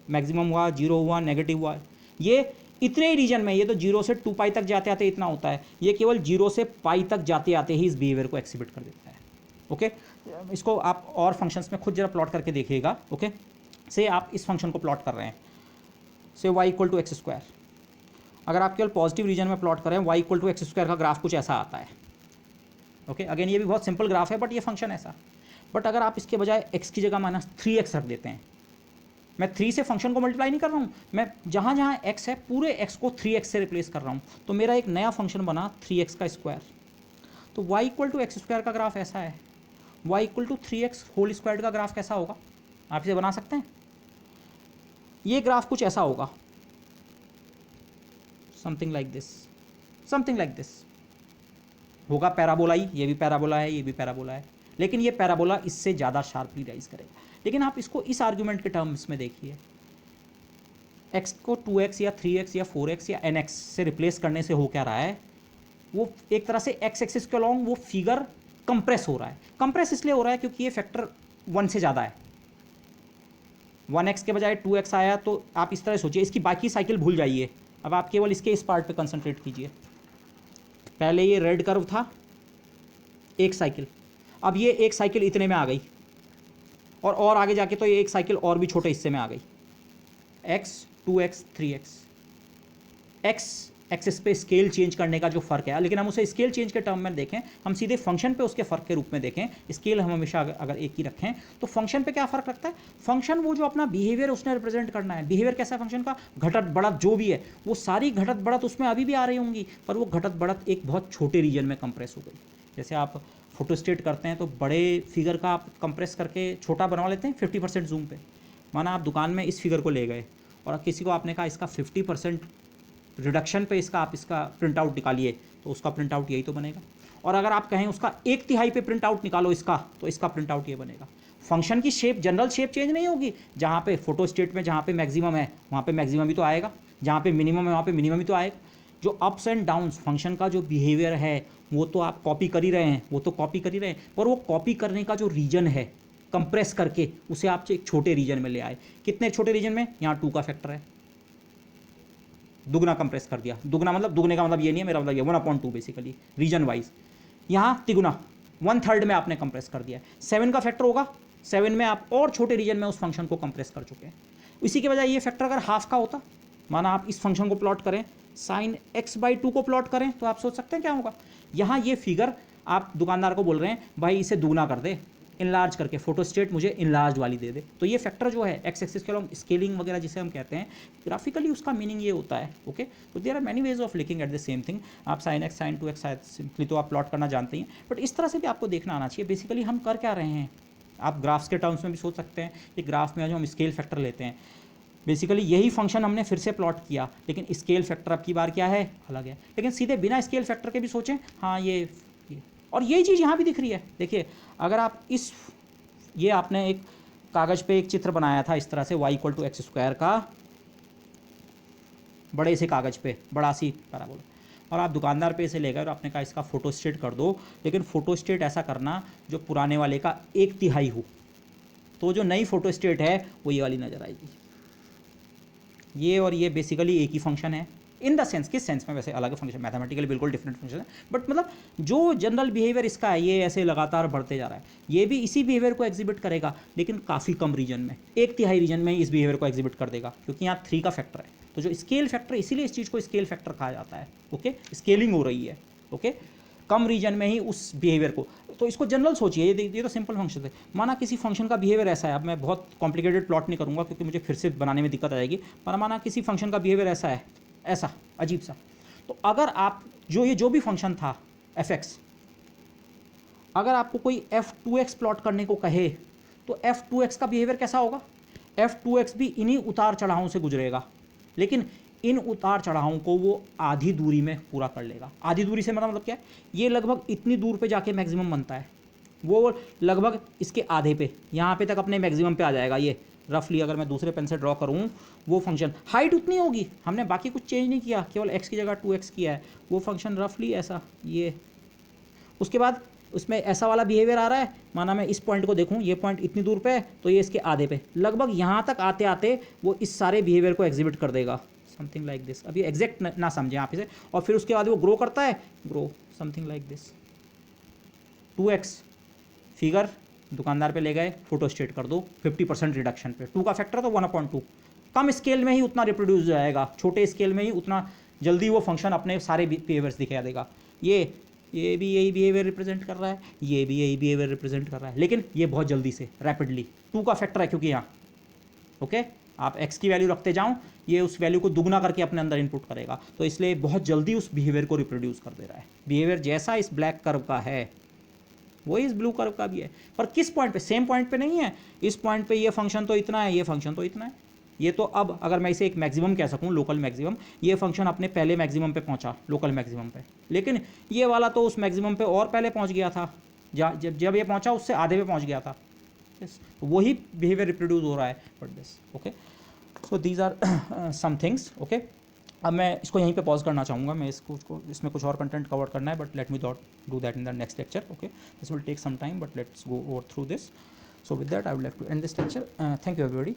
मैक्सिमम हुआ, 0 हुआ, नेगेटिव हुआ, ये इतने ही रीजन में, ये तो 0 से 2 पाई तक जाते आते इतना होता है, ये केवल 0 से पाई तक जाते आते ही इस बिहेवियर को एक्सिबिट कर देता है। ओके, इसको आप और फंक्शंस में खुद जरा प्लॉट करके देखिएगा। ओके, से आप इस फंक्शन को प्लॉट कर रहे हैं, say y equal to x square, अगर आप केवल पॉजिटिव रीजन में प्लॉट करें, y equal to x square का ग्राफ कुछ ऐसा आता है। ओके, अगेन ये भी बहुत सिंपल ग्राफ है, बट ये फंक्शन ऐसा। बट अगर आप इसके बजाय x की जगह -3x रख देते हैं, मैं 3 से फंक्शन को मल्टीप्लाई नहीं कर रहा हूँ, मैं जहाँ जहाँ x है पूरे x को 3x से रिप्लेस कर रहा हूँ, तो मेरा एक नया फंक्शन बना 3x का स्क्वायर। तो y equal to x square का ग्राफ ऐसा है, y equal to 3x whole square का ग्राफ कैसा होगा? आप इसे बना सकते हैं। ये ग्राफ कुछ ऐसा होगा, something like this, something like this होगा। पैराबोला ही, ये भी पैराबोला है, ये भी पैराबोला है, लेकिन ये पैराबोला इससे ज़्यादा शार्पली राइज करेगा। लेकिन आप इसको इस आर्ग्यूमेंट के टर्म्स में देखिए, x को 2x या 3x या 4x या nx से रिप्लेस करने से हो क्या रहा है, वो एक तरह से x एक्सिस के अलॉन्ग वो फिगर कंप्रेस हो रहा है। कंप्रेस इसलिए हो रहा है क्योंकि ये फैक्टर 1 से ज़्यादा है, 1x के बजाय 2x आया, तो आप इस तरह सोचिए, इसकी बाकी साइकिल भूल जाइए, अब आप केवल इसके इस पार्ट पे कंसंट्रेट कीजिए। पहले ये रेड कर्व था, एक साइकिल, अब ये एक साइकिल इतने में आ गई, और आगे जाके तो ये एक साइकिल और भी छोटे हिस्से में आ गई, x 2x 3x। x axis पे स्केल चेंज करने का जो फ़र्क है, लेकिन हम उसे स्केल चेंज के टर्म में देखें, हम सीधे फंक्शन पे उसके फ़र्क के रूप में देखें। स्केल हम हमेशा अगर एक ही रखें तो फंक्शन पे क्या फ़र्क रखता है? फंक्शन वो जो अपना बिहेवियर उसने रिप्रेजेंट करना है, बिहेवियर कैसा है फंक्शन का, घटत बढ़त जो भी है, वो सारी घटत बढ़त उसमें अभी भी आ रही होंगी, पर वो घटत बढ़त एक बहुत छोटे रीजन में कंप्रेस हो गई। जैसे आप फोटोस्टेट करते हैं तो बड़े फिगर का आप कंप्रेस करके छोटा बनवा लेते हैं 50% जूम पे। माना आप दुकान में इस फिगर को ले गए और किसी को आपने कहा इसका 50% रिडक्शन पे इसका आप इसका प्रिंट आउट निकालिए, तो उसका प्रिंट आउट यही तो बनेगा। और अगर आप कहें उसका 1/3 पे प्रिंट आउट निकालो इसका, तो इसका प्रिंट आउट ये बनेगा। फंक्शन की शेप, जनरल शेप चेंज नहीं होगी, जहाँ पे फोटो स्टेट में जहाँ पे मैक्सिमम है वहाँ पे मैक्सिमम ही तो आएगा, जहाँ पे मिनिमम है वहाँ पे मिनिमम ही तो आएगा। जो अप्स एंड डाउन्स फंक्शन का जो बिहेवियर है वो तो आप कॉपी कर ही रहे हैं, वो तो कॉपी कर ही रहे हैं, पर वो कॉपी करने का जो रीजन है कंप्रेस करके उसे आप एक छोटे रीजन में ले आए। कितने छोटे रीजन में? यहाँ 2 का फैक्टर है, दुगना कंप्रेस कर दिया। दुगना मतलब, दुगने का मतलब ये नहीं है, मेरा मतलब ये 1/2 बेसिकली रीजन वाइज। यहाँ तिगुना 1/3 में आपने कंप्रेस कर दिया है। 7 का फैक्टर होगा, 7 में आप और छोटे रीजन में उस फंक्शन को कंप्रेस कर चुके हैं। इसी के बजाय ये फैक्टर अगर हाफ का होता, माना आप इस फंक्शन को प्लॉट करें, साइन x/2 को प्लॉट करें, तो आप सोच सकते हैं क्या होगा। यहाँ ये फिगर आप दुकानदार को बोल रहे हैं भाई इसे दुगना कर दे, इनलार्ज करके, फोटोस्टेट मुझे इनलार्ज वाली दे दे। तो ये फैक्टर जो है एक्स एक्सिस के अलॉन्ग स्केलिंग वगैरह जिसे हम कहते हैं, ग्राफिकली उसका मीनिंग ये होता है। ओके, तो there are many ways of looking at the same thing. आप sine X sine 2x simply तो आप प्लॉट करना जानते हैं, बट इस तरह से भी आपको देखना आना चाहिए। बेसिकली हम कर क्या रहे हैं, आप ग्राफ्स के टर्म्स में भी सोच सकते हैं कि ग्राफ में जो हम स्केल फैक्टर लेते हैं, बेसिकली यही फंक्शन हमने फिर से प्लॉट किया, लेकिन स्केल फैक्टर अब की बार क्या है, अलग है। लेकिन सीधे बिना स्केल फैक्टर के भी सोचें, हाँ ये और यही चीज़ यहाँ भी दिख रही है। देखिए, अगर आप ये आपने एक कागज़ पे एक चित्र बनाया था इस तरह से y=x² का, बड़े से कागज़ पे बड़ा सी पैराबोला, और आप दुकानदार पे इसे ले गए और आपने कहा इसका फोटोस्टेट कर दो, लेकिन फोटोस्टेट ऐसा करना जो पुराने वाले का 1/3 हो, तो जो नई फोटोस्टेट है वो ये वाली नज़र आएगी। ये और ये बेसिकली एक ही फंक्शन है इन द सेंस, किस सेंस में, वैसे अलग फंक्शन, मैथमेटिकली बिल्कुल डिफरेंट फंक्शन है, बट मतलब जो जनरल बिहेवियर इसका है ये ऐसे लगातार बढ़ते जा रहा है। ये भी इसी बिहेवियर को एग्जिबिट करेगा, लेकिन काफ़ी कम रीजन में, 1/3 रीजन में इस बिहेवियर को एग्जिबिट कर देगा, क्योंकि यहाँ 3 का फैक्टर है। तो जो स्केल फैक्टर, इसीलिए इस चीज़ को स्केल फैक्टर कहा जाता है। ओके, स्केलिंग हो रही है। ओके, कम रीजन में ही उस बिहेवियर को। तो इसको जनरल सोचिए, ये तो सिंपल फंक्शन है। माना किसी फंक्शन का बिहेवियर ऐसा है, अब मैं बहुत कॉम्प्लिकेटेड प्लॉट नहीं करूँगा क्योंकि मुझे फिर से बनाने में दिक्कत आ जाएगी, पर माना किसी फंक्शन का बिहेवियर ऐसा है, ऐसा अजीब सा। तो अगर आप जो भी फंक्शन था f(x), अगर आपको कोई f(2x) प्लॉट करने को कहे, तो f(2x) का बिहेवियर कैसा होगा? f(2x) भी इन्हीं उतार चढ़ावों से गुजरेगा, लेकिन इन उतार चढ़ावों को वो आधी दूरी में पूरा कर लेगा। आधी दूरी से मतलब क्या है, ये लगभग इतनी दूर पे जाके मैक्सिमम बनता है, वो लगभग इसके आधे पे, यहाँ पे तक अपने मैक्सिमम पे आ जाएगा। ये रफली अगर मैं दूसरे पेन से ड्रॉ करूँ, वो फंक्शन हाइट उतनी होगी, हमने बाकी कुछ चेंज नहीं किया, केवल x की जगह 2x किया है। वो फंक्शन रफली ऐसा, ये उसके बाद उसमें ऐसा वाला बिहेवियर आ रहा है। माना मैं इस पॉइंट को देखूँ, ये पॉइंट इतनी दूर पे है, तो ये इसके आधे पे, लगभग यहाँ तक आते आते वो इस सारे बिहेवियर को एग्जिबिट कर देगा, समथिंग लाइक दिस। अभी एग्जैक्ट ना समझें आप इसे। और फिर उसके बाद वो ग्रो करता है, grow something like this. 2x figure दुकानदार पे ले गए, फोटोस्टेट कर दो 50% रिडक्शन पे, 2 का फैक्टर तो 1/2। कम स्केल में ही उतना रिप्रोड्यूस हो जाएगा, छोटे स्केल में ही उतना जल्दी वो फंक्शन अपने सारे बिहेवियर्स दिखा देगा। ये भी यही बिहेवियर रिप्रेजेंट कर रहा है, ये भी यही बिहेवियर रिप्रेजेंट कर रहा है, लेकिन ये बहुत जल्दी से, रैपिडली। 2 का फैक्टर है क्योंकि यहाँ ओके, आप x की वैल्यू रखते जाओ, ये उस वैल्यू को दुगना करके अपने अंदर इनपुट करेगा, तो इसलिए बहुत जल्दी उस बिहेवियर को रिप्रोड्यूस कर दे रहा है। बिहेवियर जैसा इस ब्लैक कर्व का है वही इस ब्लू कर्व का भी है, पर किस पॉइंट पे, सेम पॉइंट पे नहीं है। इस पॉइंट पे ये फंक्शन तो इतना है, ये फंक्शन तो इतना है। ये तो अब अगर मैं इसे एक मैक्सिमम कह सकूं, लोकल मैक्सिमम, ये फंक्शन अपने पहले मैक्सिमम पे पहुंचा, लोकल मैक्सिमम पे, लेकिन ये वाला तो उस मैक्सिमम पे और पहले पहुंच गया था, जब ये पहुंचा उससे आधे पे पहुंच गया था। तो वही बिहेवियर रिप्रोड्यूस हो रहा है, but this okay. So these are some things. Okay, अब मैं इसको यहीं पे पॉज करना चाहूँगा, मैं इसमें कुछ और कंटेंट कवर करना है, but let me do that in the next lecture. Okay, this will take some time, but let's go over through this. So with that I would like to end this lecture. Thank you everybody.